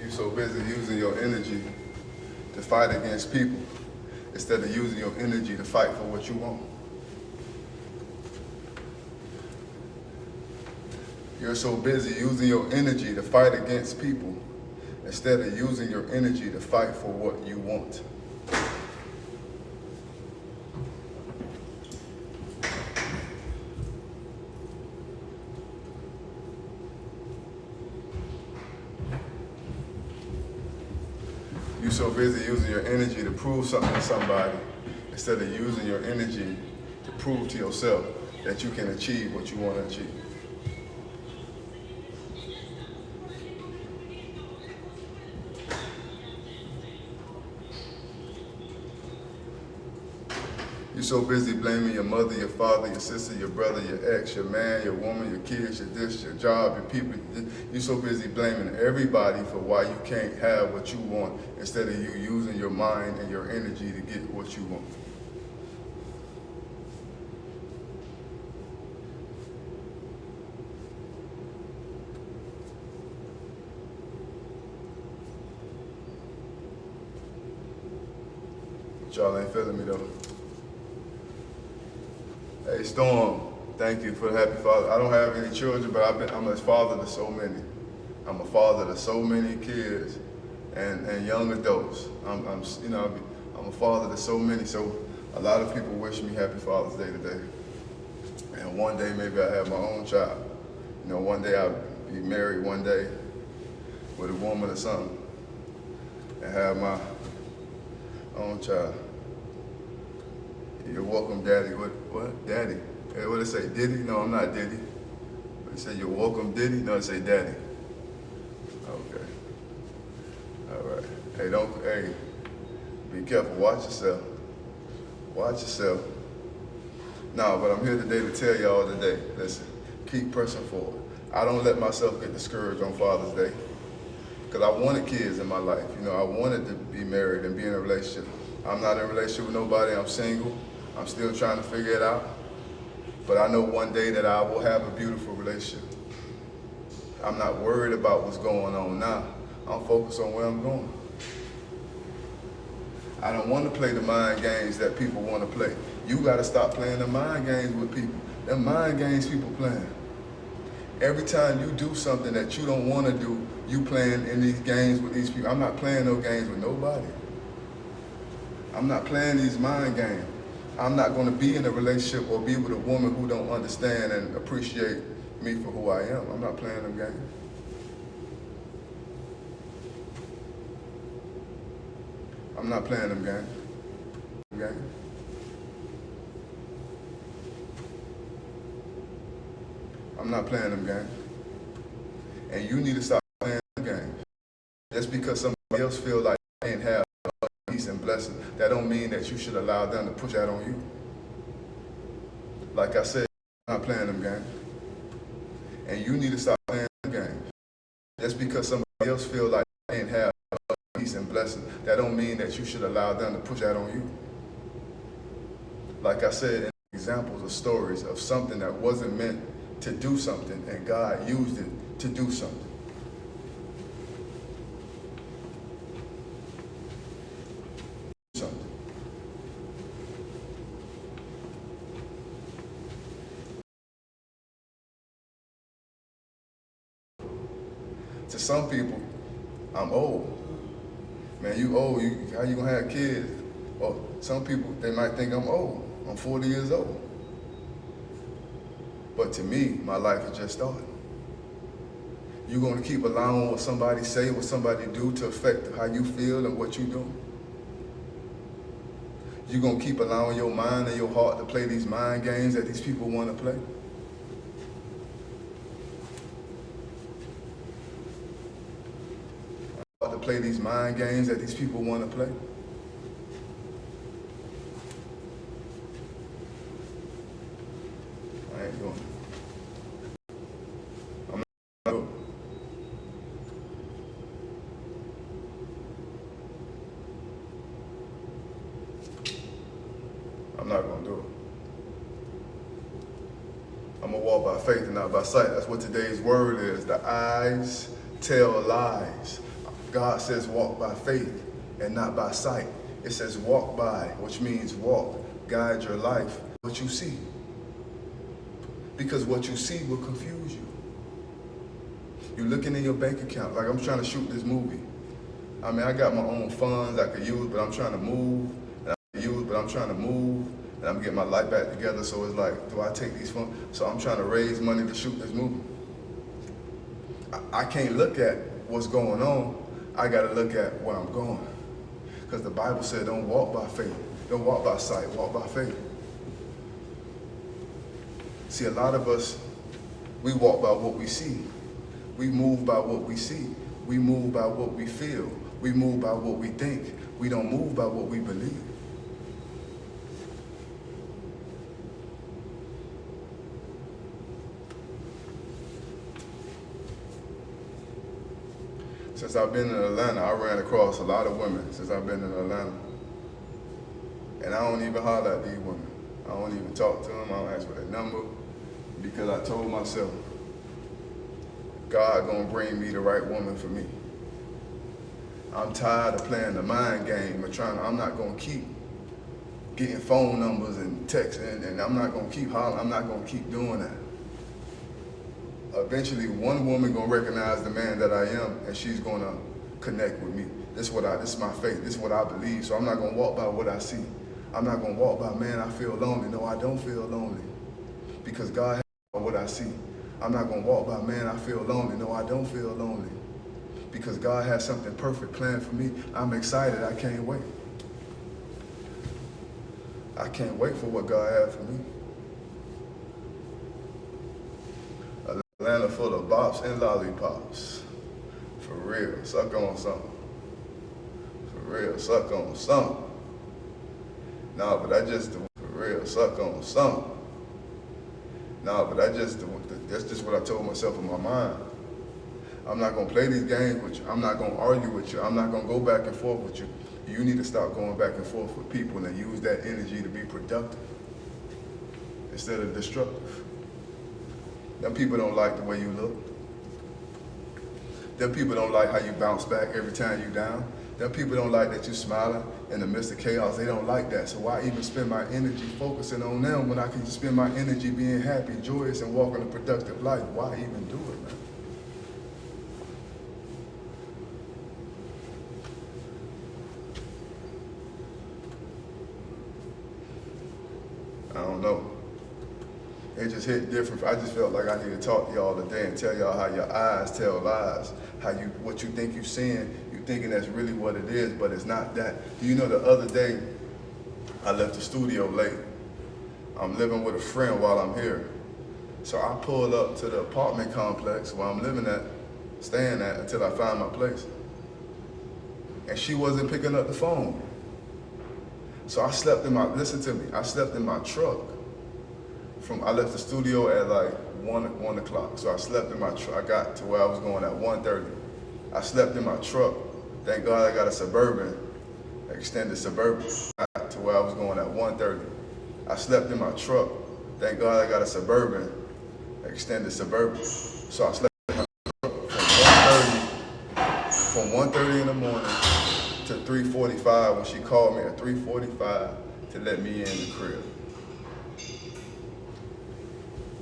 You're so busy using your energy to fight against people instead of using your energy to fight for what you want. You're so busy using your energy to fight against people instead of using your energy to fight for what you want. You're so busy using your energy to prove something to somebody instead of using your energy to prove to yourself that you can achieve what you want to achieve. You're so busy blaming your mother, your father, your sister, your brother, your ex, your man, your woman, your kids, your this, your job, your people. You're so busy blaming everybody for why you can't have what you want instead of you using your mind and your energy to get what you want. But y'all ain't feeling me though. Hey, Storm, thank you for the happy father. I don't have any children, but I'm a father to so many. I'm a father to so many kids and young adults. I'm a father to so many. So a lot of people wish me happy Father's Day today. And one day maybe I have my own child. One day I'll be married one day with a woman or something and have my own child. You're welcome, Daddy. What? Daddy. Hey, what did it say? Diddy? No, I'm not Diddy. They say you're welcome, Diddy? No, they say Daddy. Okay. All right. Hey, be careful. Watch yourself. Watch yourself. No, but I'm here today to tell y'all today, listen, keep pressing forward. I don't let myself get discouraged on Father's Day because I wanted kids in my life. I wanted to be married and be in a relationship. I'm not in a relationship with nobody. I'm single. I'm still trying to figure it out. But I know one day that I will have a beautiful relationship. I'm not worried about what's going on now. I'm focused on where I'm going. I don't want to play the mind games that people want to play. You got to stop playing the mind games with people. The mind games people playing. Every time you do something that you don't want to do, you playing in these games with these people. I'm not playing no games with nobody. I'm not playing these mind games. I'm not going to be in a relationship or be with a woman who don't understand and appreciate me for who I am. I'm not playing them games. I'm not playing them games. I'm not playing them games. And you need to stop playing them games. Just because somebody else feel like they ain't have peace and blessing, that don't mean that you should allow them to push that on you. Like I said, I'm not playing them games. And you need to stop playing them games. Just because somebody else feel like they ain't have peace and blessing, that don't mean that you should allow them to push that on you. Like I said, examples of stories of something that wasn't meant to do something and God used it to do something. To some people, I'm old. Man, you old, how you gonna have kids? Well, some people, they might think I'm old. I'm 40 years old. But to me, my life is just starting. You gonna keep allowing what somebody say, what somebody do to affect how you feel and what you do? You gonna keep allowing your mind and your heart to play these mind games that these people wanna play? To play these mind games that these people want to play? I ain't doing it. I'm not going to do it. I'm not going to do it. I'm going to walk by faith and not by sight. That's what today's word is. The eyes tell lies. God says walk by faith and not by sight. It says walk by, which means walk, guide your life, what you see. Because what you see will confuse you. You looking in your bank account, like I'm trying to shoot this movie. I mean, I got my own funds I could use, but I'm trying to move, and I'm getting my life back together, so it's like, do I take these funds? So I'm trying to raise money to shoot this movie. I can't look at what's going on, I gotta look at where I'm going. Because the Bible said, don't walk by faith, don't walk by sight, walk by faith. See, a lot of us, we walk by what we see. We move by what we see. We move by what we feel. We move by what we think. We don't move by what we believe. Since I've been in Atlanta, I ran across a lot of women since I've been in Atlanta. And I don't even holler at these women. I don't even talk to them. I don't ask for their number because I told myself, God gonna bring me the right woman for me. I'm tired of playing the mind game of I'm not gonna keep getting phone numbers and texting, and I'm not gonna keep hollering. I'm not gonna keep doing that. Eventually, one woman gonna recognize the man that I am, and she's gonna connect with me. This is my faith. This is what I believe. So I'm not gonna walk by what I see. I'm not gonna walk by, man, I feel lonely. No, I don't feel lonely, because God has what I see. I'm not gonna walk by, man, I feel lonely. No, I don't feel lonely, because God has something perfect planned for me. I'm excited. I can't wait. I can't wait for what God has for me. Atlanta full of bops and lollipops. For real, suck on something. For real, suck on something. Nah, but I just do. For real, suck on something. Nah, but I just do. That's just what I told myself in my mind. I'm not gonna play these games with you. I'm not gonna argue with you. I'm not gonna go back and forth with you. You need to stop going back and forth with people and use that energy to be productive instead of destructive. Them people don't like the way you look. Them people don't like how you bounce back every time you down. Them people don't like that you smiling in the midst of chaos. They don't like that. So why even spend my energy focusing on them when I can just spend my energy being happy, joyous, and walking a productive life? Why even do it, man? I don't know. It just hit different. I just felt like I need to talk to y'all today and tell y'all how your eyes tell lies. What you think you're seeing, you thinking that's really what it is, but it's not that. Do you know the other day, I left the studio late. I'm living with a friend while I'm here. So I pulled up to the apartment complex where I'm living at, staying at, until I find my place. And she wasn't picking up the phone. So I slept in listen to me, I slept in my truck. I left the studio at like 1 o'clock. So I slept in my truck. I got to where I was going at 1:30. I slept in my truck. Thank God I got a Suburban, extended Suburban. I got to where I was going at 1:30. I slept in my truck. Thank God I got a Suburban, extended Suburban. So I slept in my truck from 1:30 in the morning to 3:45 when she called me at 3:45 to let me in the crib.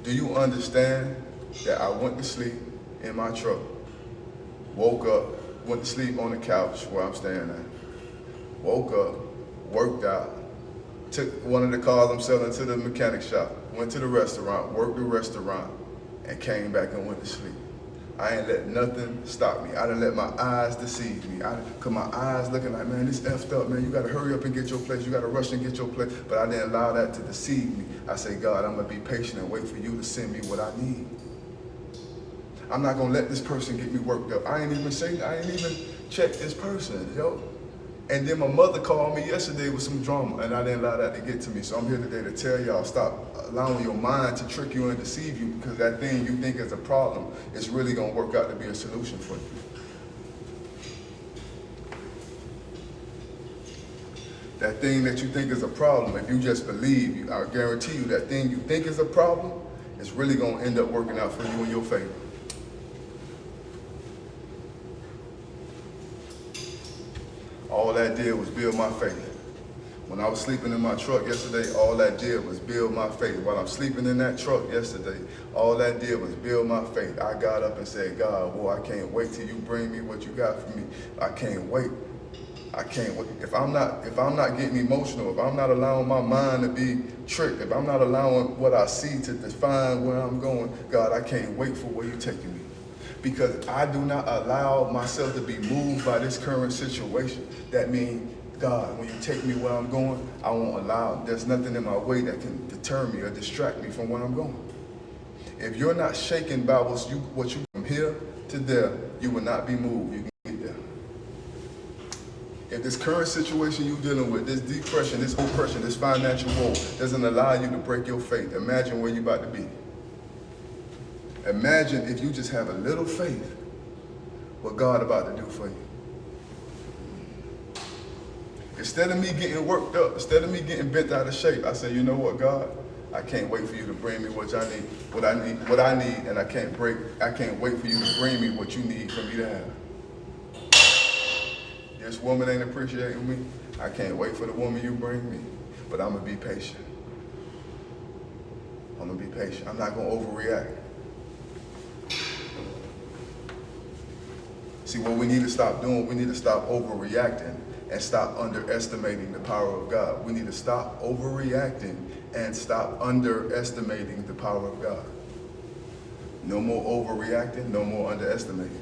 Do you understand that I went to sleep in my truck, woke up, went to sleep on the couch where I'm staying at, woke up, worked out, took one of the cars I'm selling to the mechanic shop, went to the restaurant, worked the restaurant, and came back and went to sleep. I ain't let nothing stop me. I didn't let my eyes deceive me. Cause my eyes looking like, man, this effed up, man. You gotta hurry up and get your place. You gotta rush and get your place. But I didn't allow that to deceive me. I say, God, I'm gonna be patient and wait for you to send me what I need. I'm not gonna let this person get me worked up. I ain't even check this person, yo. And then my mother called me yesterday with some drama, and I didn't allow that to get to me. So I'm here today to tell y'all, stop allowing your mind to trick you and deceive you, because that thing you think is a problem is really gonna work out to be a solution for you. That thing that you think is a problem, if you just believe, I guarantee you that thing you think is a problem is really gonna end up working out for you in your favor. All that did was build my faith. When I was sleeping in my truck yesterday, all that did was build my faith. While I'm sleeping in that truck yesterday, all that did was build my faith. I got up and said, God, boy, I can't wait till you bring me what you got for me. I can't wait. I can't wait. If I'm not getting emotional, if I'm not allowing my mind to be tricked, if I'm not allowing what I see to define where I'm going, God, I can't wait for where you're taking me. Because I do not allow myself to be moved by this current situation. That means, God, when you take me where I'm going, I won't allow, there's nothing in my way that can deter me or distract me from where I'm going. If you're not shaken by what you from here to there, you will not be moved. You can get there. If this current situation you're dealing with, this depression, this oppression, this financial woe, doesn't allow you to break your faith, imagine where you're about to be. Imagine if you just have a little faith, what God about to do for you. Instead of me getting worked up, instead of me getting bent out of shape, I say, you know what, God? I can't wait for you to bring me what I need, and I can't wait for you to bring me what you need for me to have. This woman ain't appreciating me. I can't wait for the woman you bring me, but I'm gonna be patient. I'm gonna be patient. I'm not gonna overreact. See, what we need to stop doing, we need to stop overreacting and stop underestimating the power of God. We need to stop overreacting and stop underestimating the power of God. No more overreacting, no more underestimating.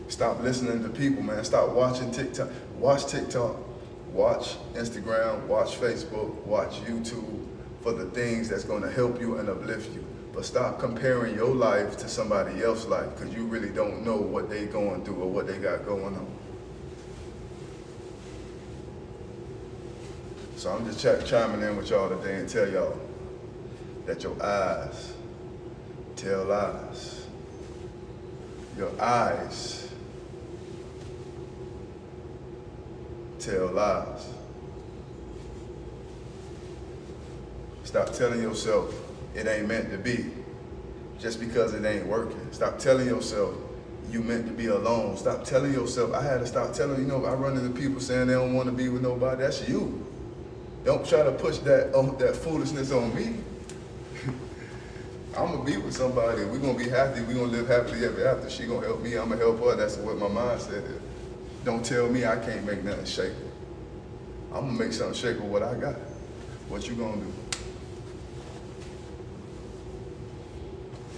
Stop listening to people, man. Stop watching TikTok. Watch TikTok, watch Instagram, watch Facebook, watch YouTube for the things that's gonna help you and uplift you. But stop comparing your life to somebody else's life, because you really don't know what they're going through or what they got going on. So I'm just chiming in with y'all today and tell y'all that your eyes tell lies. Your eyes tell lies. Stop telling yourself it ain't meant to be just because it ain't working. Stop telling yourself you meant to be alone. Stop telling yourself, I had to stop telling, I run into people saying they don't want to be with nobody. That's you. Don't try to push that foolishness on me. I'm going to be with somebody. We're going to be happy. We're going to live happily ever after. She going to help me. I'm going to help her. That's what my mindset is. Don't tell me I can't make nothing shake. I'm going to make something shake with what I got. What you going to do?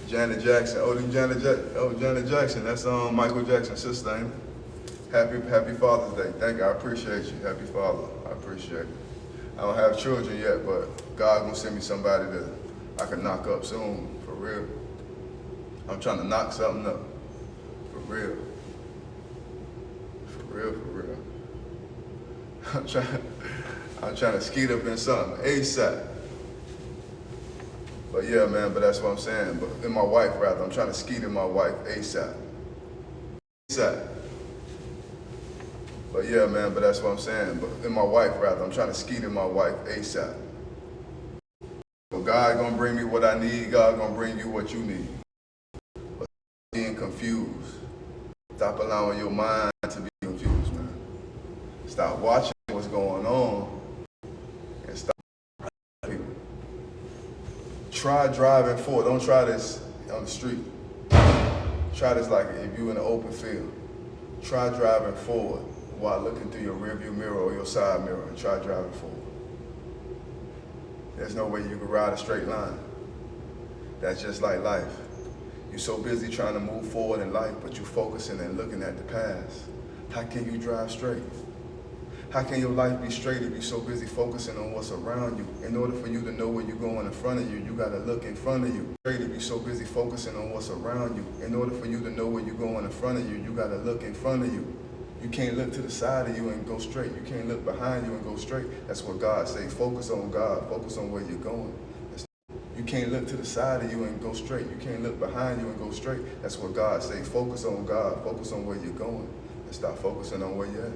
Janet Jackson. Janet Jackson. That's Michael Jackson's sister, ain't it? Happy Father's Day. Thank you. I appreciate you. Happy Father. I appreciate you. I don't have children yet, but God gonna send me somebody that I can knock up soon, for real. I'm trying to knock something up, for real. For real, for real. I'm trying to skeet up in something, ASAP. But yeah, man, but that's what I'm saying. But in my wife, rather, I'm trying to skeet in my wife ASAP. ASAP. But yeah, man, but that's what I'm saying. But in my wife, rather, I'm trying to skeet in my wife ASAP. So God gonna bring me what I need. God gonna bring you what you need. But being confused. Stop allowing your mind to be confused, man. Stop watching what's going on and stop people. Try driving forward. Don't try this on the street. Try this like if you're in an open field. Try driving forward while looking through your rearview mirror or your side mirror, and try driving forward. There's no way you can ride a straight line. That's just like life. You're so busy trying to move forward in life, but you're focusing and looking at the past. How can you drive straight? How can your life be straight if you're so busy focusing on what's around you? In order for you to know where you're going in front of you, you gotta look in front of you. Straight if you're so busy focusing on what's around you. In order for you to know where you're going in front of you, you gotta look in front of you. You can't look to the side of you and go straight. You can't look behind you and go straight. That's what God says. Focus on God. Focus on where you're going. You can't look to the side of you and go straight. You can't look behind you and go straight. That's what God says. Focus on God. Focus on where you're going. And stop focusing on where you're at.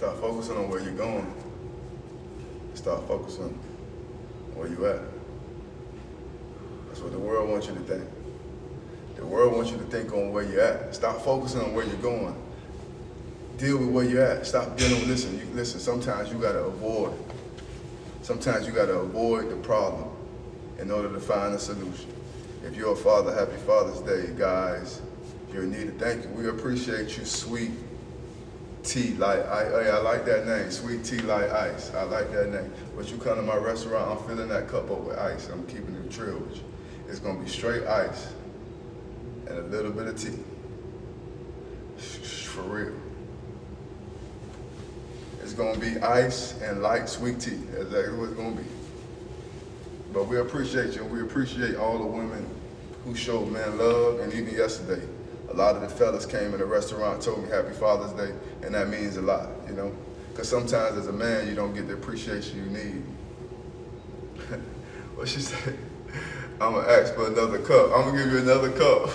Stop focusing on where you're going. Start focusing on where you at. That's what the world wants you to think. The world wants you to think on where you're at. Stop focusing on where you're going. Deal with where you're at. Stop dealing with, listen, sometimes you gotta avoid. Sometimes you gotta avoid the problem in order to find a solution. If you're a father, happy Father's Day, guys. If you're in need of thank you. We appreciate you, Sweet Tea Like Ice. I like that name, Sweet Tea Like Ice. I like that name. But you come to my restaurant, I'm filling that cup up with ice. I'm keeping it trill with you. It's gonna be straight ice and a little bit of tea. For real. It's gonna be ice and light sweet tea. That's exactly what it's gonna be. But we appreciate you. We appreciate all the women who showed men love. And even yesterday, a lot of the fellas came in the restaurant, told me Happy Father's Day, and that means a lot, you know? Because sometimes as a man, you don't get the appreciation you need. What she said? I'm gonna ask for another cup. I'm gonna give you another cup.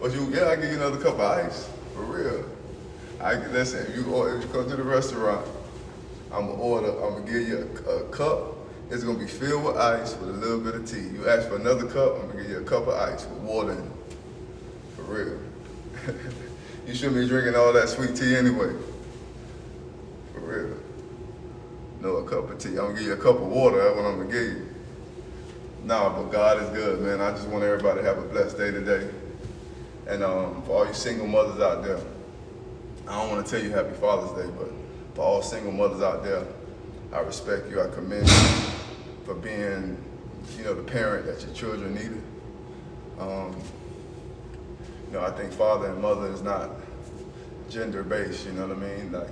What you get? I give you another cup of ice. For real. Listen, if you come to the restaurant, I'm gonna give you a cup. It's gonna be filled with ice with a little bit of tea. You ask for another cup, I'm gonna give you a cup of ice with water in it. For real. You shouldn't be drinking all that sweet tea anyway. For real. No, a cup of tea. I'm gonna give you a cup of water. That's what I'm gonna give you. Nah, but God is good, man. I just want everybody to have a blessed day today. And for all you single mothers out there, I don't want to tell you Happy Father's Day, but for all single mothers out there, I respect you. I commend you for being, you know, the parent that your children needed. You know, I think father and mother is not gender-based, you know what I mean? Like,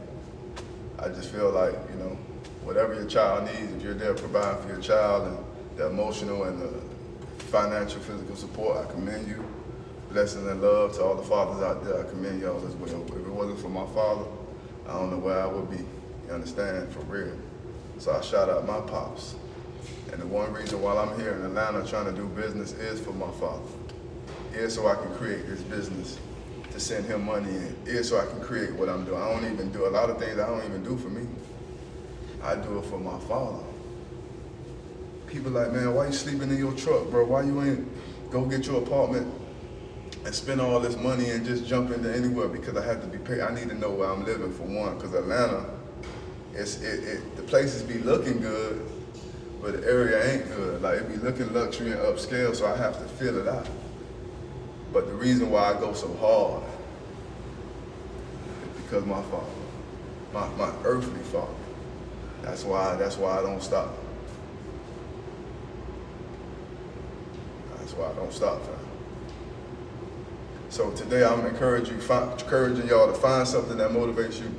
I just feel like, you know, whatever your child needs, if you're there providing for your child and the emotional and the financial, physical support, I commend you. Blessings and love to all the fathers out there. I commend y'all as well. If it wasn't for my father, I don't know where I would be. You understand? For real. So I shout out my pops. And the one reason why I'm here in Atlanta trying to do business is for my father. Is so I can create this business to send him money in. Is so I can create what I'm doing. I don't even do a lot of things I don't even do for me. I do it for my father. People like, man, why you sleeping in your truck, bro? Why you ain't go get your apartment and spend all this money and just jump into anywhere? Because I have to be paid. I need to know where I'm living for one, because Atlanta, the places be looking good, but the area ain't good. Like, it be looking luxury and upscale, so I have to fill it out. But the reason why I go so hard is because my father, my earthly father. That's why I don't stop. That's why I don't stop, fam. So today I'm encouraging y'all to find something that motivates you.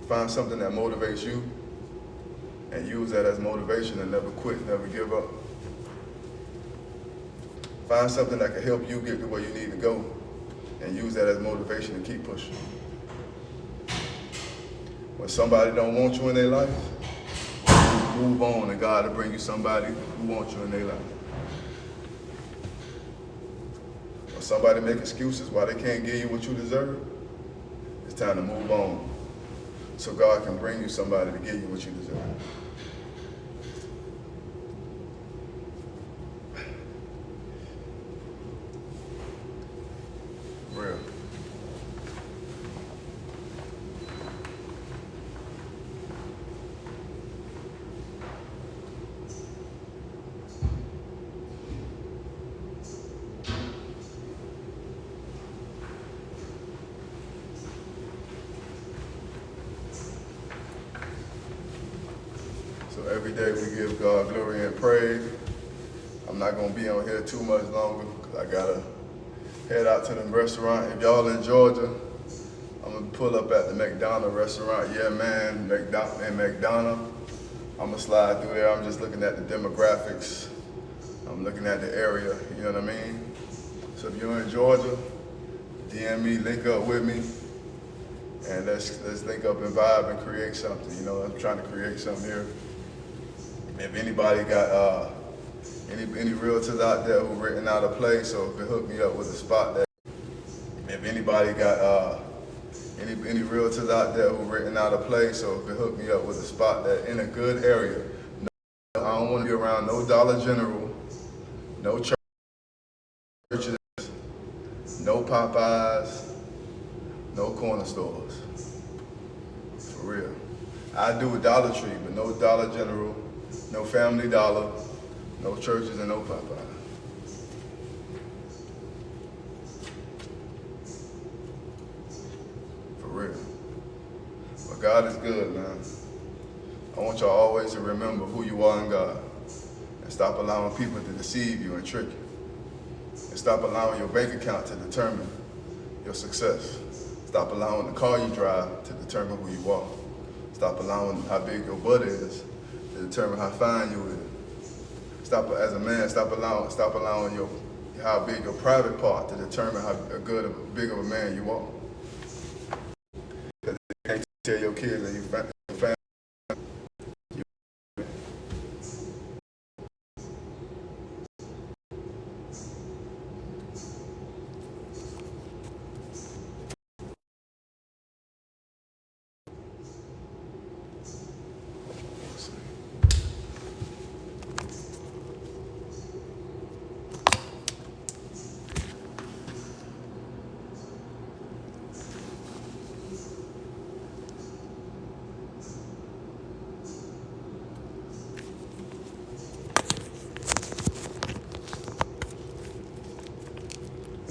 Find something that motivates you and use that as motivation and never quit, never give up. Find something that can help you get to where you need to go and use that as motivation and keep pushing. When somebody don't want you in their life, move on and God will bring you somebody who wants you in their life. When somebody make excuses why they can't give you what you deserve, it's time to move on so God can bring you somebody to give you what you deserve. Real. So every day we give God glory and praise. I'm not gonna be on here too much longer because I gotta head out to the restaurant. If y'all in Georgia, I'm gonna pull up at the McDonald restaurant. Yeah, man, in McDonald. I'm gonna slide through there. I'm just looking at the demographics. I'm looking at the area, you know what I mean? So if you're in Georgia, DM me, link up with me, and let's link up and vibe and create something. You know, I'm trying to create something here. If anybody got any realtors out there who renting out a place, or can hook me up with a spot that, if anybody got Any realtors out there who renting out a place, so could hook me up with a spot that in a good area. No, I don't want to be around no Dollar General, no churches, no Popeyes, no corner stores. For real. I do a Dollar Tree, but no Dollar General, no Family Dollar, no churches, and no Popeyes. For real. But God is good, man. I want y'all always to remember who you are in God. And stop allowing people to deceive you and trick you. And stop allowing your bank account to determine your success. Stop allowing the car you drive to determine who you are. Stop allowing how big your butt is to determine how fine you is. Stop, as a man, stop allowing how big your private part to determine how big of a man you are. Because you can't tell your kids and your family.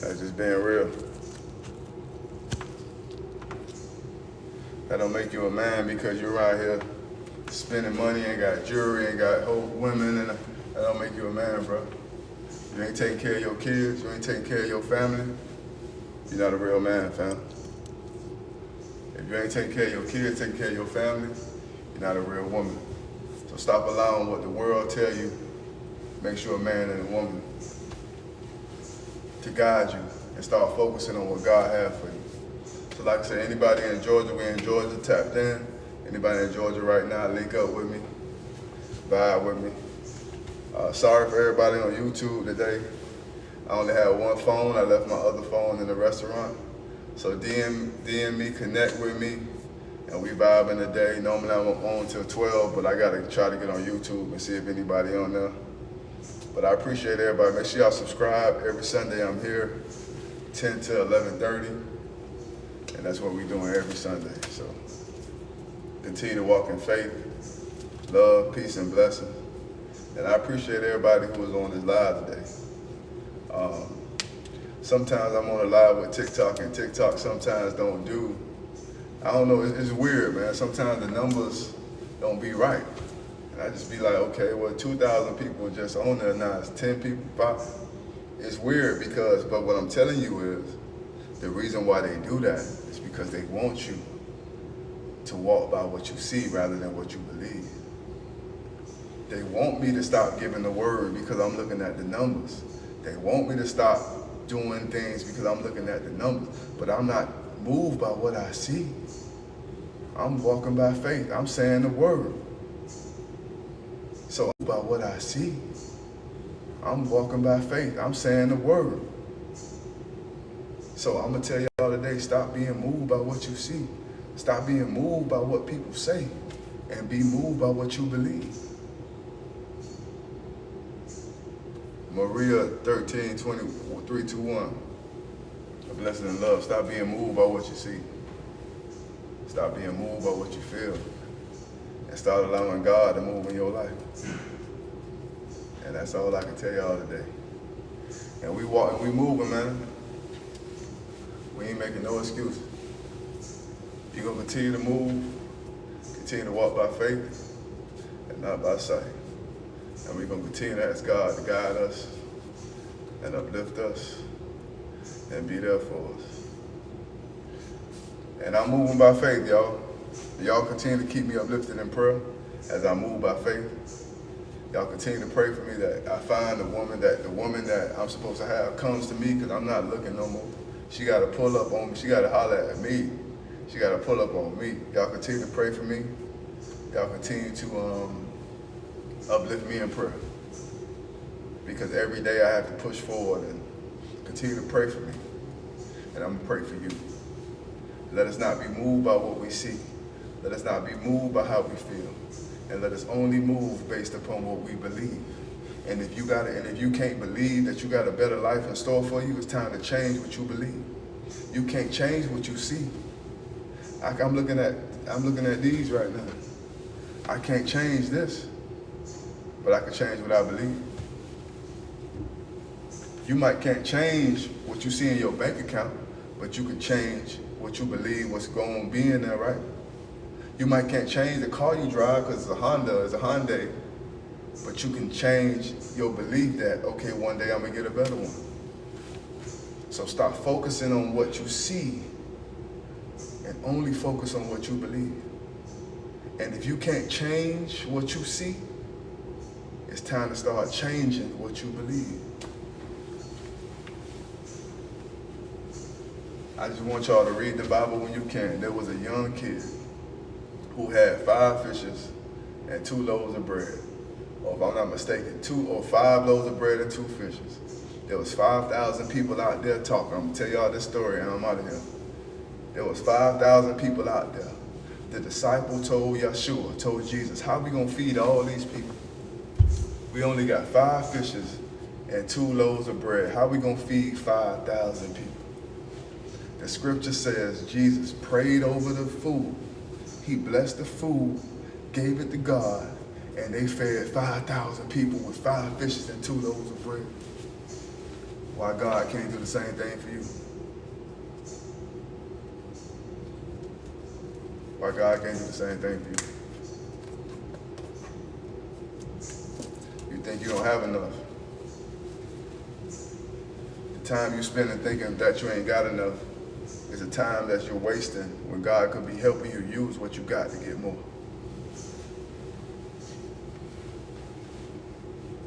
That's just being real. That don't make you a man because you're out here spending money and got jewelry and got whole women, and that don't make you a man, bro. You ain't taking care of your kids, you ain't taking care of your family, you're not a real man, fam. If you ain't taking care of your kids, taking care of your family, you're not a real woman. So stop allowing what the world tell you makes you a man and a woman to guide you, and start focusing on what God has for you. So like I said, anybody in Georgia, we in Georgia, tapped in. Anybody in Georgia right now, link up with me, vibe with me. Sorry for everybody on YouTube today. I only had one phone. I left my other phone in the restaurant. So DM me, connect with me, and we vibing today. Normally I'm on till 12, but I gotta try to get on YouTube and see if anybody on there. But I appreciate everybody. Make sure y'all subscribe. Every Sunday I'm here, 10 to 11:30. And that's what we're doing every Sunday. So continue to walk in faith, love, peace, and blessing. And I appreciate everybody who was on this live today. Sometimes I'm on a live with TikTok, and TikTok sometimes don't do. I don't know, it's weird, man. Sometimes the numbers don't be right. I just be like, okay, well, 2,000 people just on there now. It's 10 people, 5. It's weird because, but what I'm telling you is, the reason why they do that is because they want you to walk by what you see rather than what you believe. They want me to stop giving the word because I'm looking at the numbers. They want me to stop doing things because I'm looking at the numbers. But I'm not moved by what I see. I'm walking by faith. I'm saying the word. So by what I see, I'm walking by faith. I'm saying the word. So I'm gonna tell y'all today, stop being moved by what you see. Stop being moved by what people say, and be moved by what you believe. Maria 13:23-21. A blessing and love. Stop being moved by what you see. Stop being moved by what you feel. And start allowing God to move in your life. And that's all I can tell y'all today. And we moving, man. We ain't making no excuses. You're gonna continue to move, continue to walk by faith and not by sight. And we're gonna continue to ask God to guide us and uplift us and be there for us. And I'm moving by faith, y'all. Y'all continue to keep me uplifted in prayer as I move by faith. Y'all continue to pray for me that I find the woman that I'm supposed to have comes to me, because I'm not looking no more. She got to pull up on me. She got to holler at me. She got to pull up on me. Y'all continue to pray for me. Y'all continue to uplift me in prayer, because every day I have to push forward and continue to pray for me. And I'm going to pray for you. Let us not be moved by what we see. Let us not be moved by how we feel. And let us only move based upon what we believe. And if you can't believe that you got a better life in store for you, it's time to change what you believe. You can't change what you see. I'm looking at these right now. I can't change this, but I can change what I believe. You can't change what you see in your bank account, but you can change what you believe what's going to be in there, right? You can't change the car you drive because it's a Hyundai, but you can change your belief that, okay, one day I'm going to get a better one. So stop focusing on what you see and only focus on what you believe. And if you can't change what you see, it's time to start changing what you believe. I just want y'all to read the Bible when you can. There was a young kid who had 5 fishes and 2 loaves of bread. Or if I'm not mistaken, 2 or 5 loaves of bread and 2 fishes. There was 5,000 people out there talking. I'm gonna tell y'all this story and I'm out of here. There was 5,000 people out there. The disciple told Jesus, how we gonna feed all these people? We only got 5 fishes and 2 loaves of bread. How we gonna feed 5,000 people? The scripture says Jesus prayed over the food. He blessed the food, gave it to God, and they fed 5,000 people with 5 fishes and 2 loaves of bread. Why God can't do the same thing for you? Why God can't do the same thing for you? You think you don't have enough. The time you spending thinking that you ain't got enough is a time that you're wasting when God could be helping you use what you got to get more.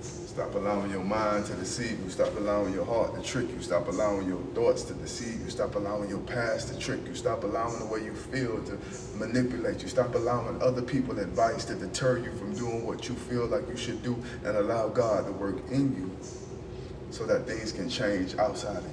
Stop allowing your mind to deceive you. Stop allowing your heart to trick you. Stop allowing your thoughts to deceive you. Stop allowing your past to trick you. Stop allowing the way you feel to manipulate you. Stop allowing other people's advice to deter you from doing what you feel like you should do, and allow God to work in you so that things can change outside of you.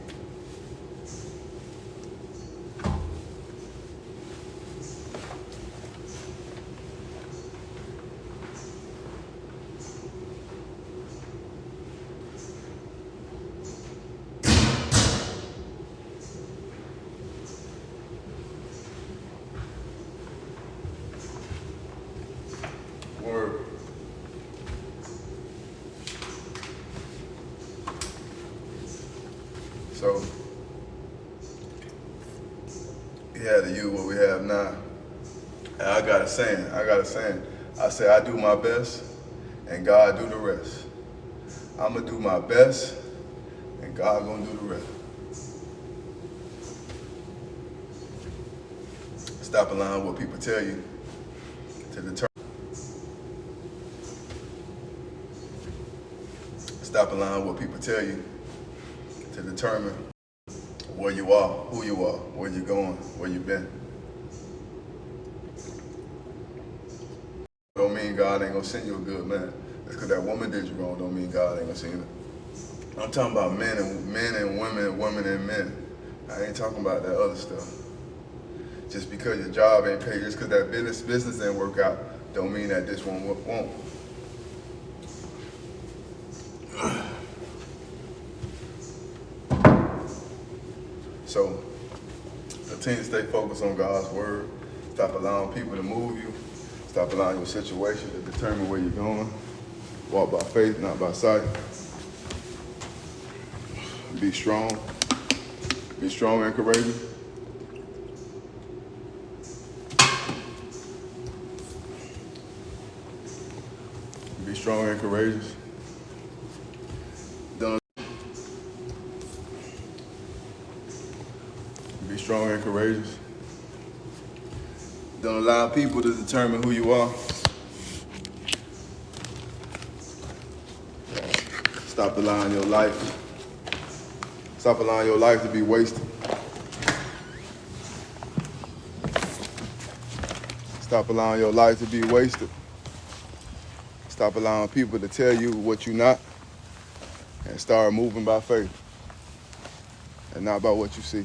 Word. So, we had to use what we have now. And I got a saying. I say I do my best and God do the rest. I'm gonna do my best and God gonna do the rest. Stop allowing what people tell you to determine. Stop allowing what people tell you to determine where you are, who you are, where you're going, where you've been. Don't mean God ain't gonna send you a good man. Just because that woman did you wrong don't mean God ain't gonna send you. I'm talking about men and women, women and men. I ain't talking about that other stuff. Just because your job ain't paid, just because that business didn't work out, don't mean that this one won't. So, continue to stay focused on God's word. Stop allowing people to move you. Stop allowing your situation to determine where you're going. Walk by faith, not by sight. Be strong. Be strong and courageous. Be strong and courageous. Be strong and courageous. Don't allow people to determine who you are. Stop allowing your life. Stop allowing your life to be wasted. Stop allowing your life to be wasted. Stop allowing people to tell you what you're not, and start moving by faith and not by what you see.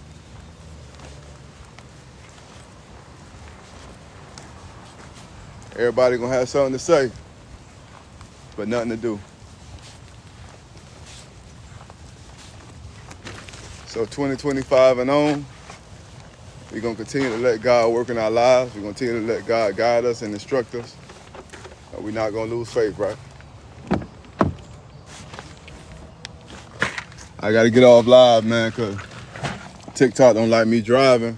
Everybody gonna have something to say, but nothing to do. So 2025 and on, we're gonna continue to let God work in our lives. We're gonna continue to let God guide us and instruct us. We're not gonna lose faith, right? I gotta get off live, man, cause TikTok don't like me driving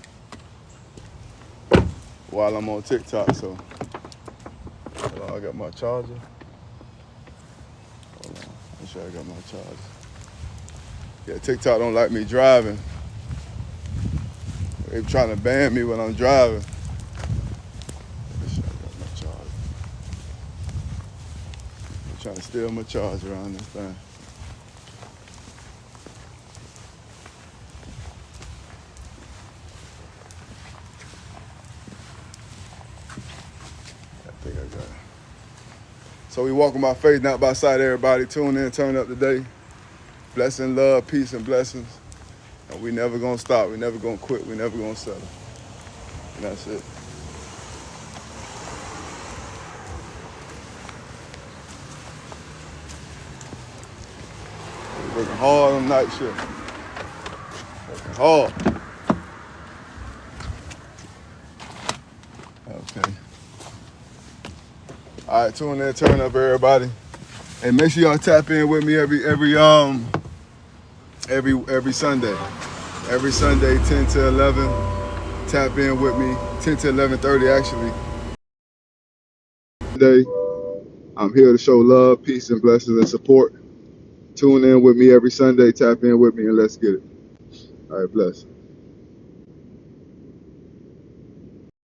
while I'm on TikTok, so. Hold on, I got my charger. Hold on, make sure I got my charger. Yeah, TikTok don't like me driving. They're trying to ban me when I'm driving. Make sure I got my charger. They're trying to steal my charger on this thing. I think I got it. So we walking by faith, not by sight, everybody. Tune in, turn up today. Blessing, love, peace, and blessings. And we never gonna stop. We never gonna quit. We never gonna settle. And that's it. We're working hard on night shift. Working hard. Okay. All right, tune in, turn up, everybody. And make sure y'all tap in with me every Sunday. Every Sunday, 10 to 11. Tap in with me, 10 to 11:30 actually. Today, I'm here to show love, peace, and blessings and support. Tune in with me every Sunday, tap in with me, and let's get it. All right, bless.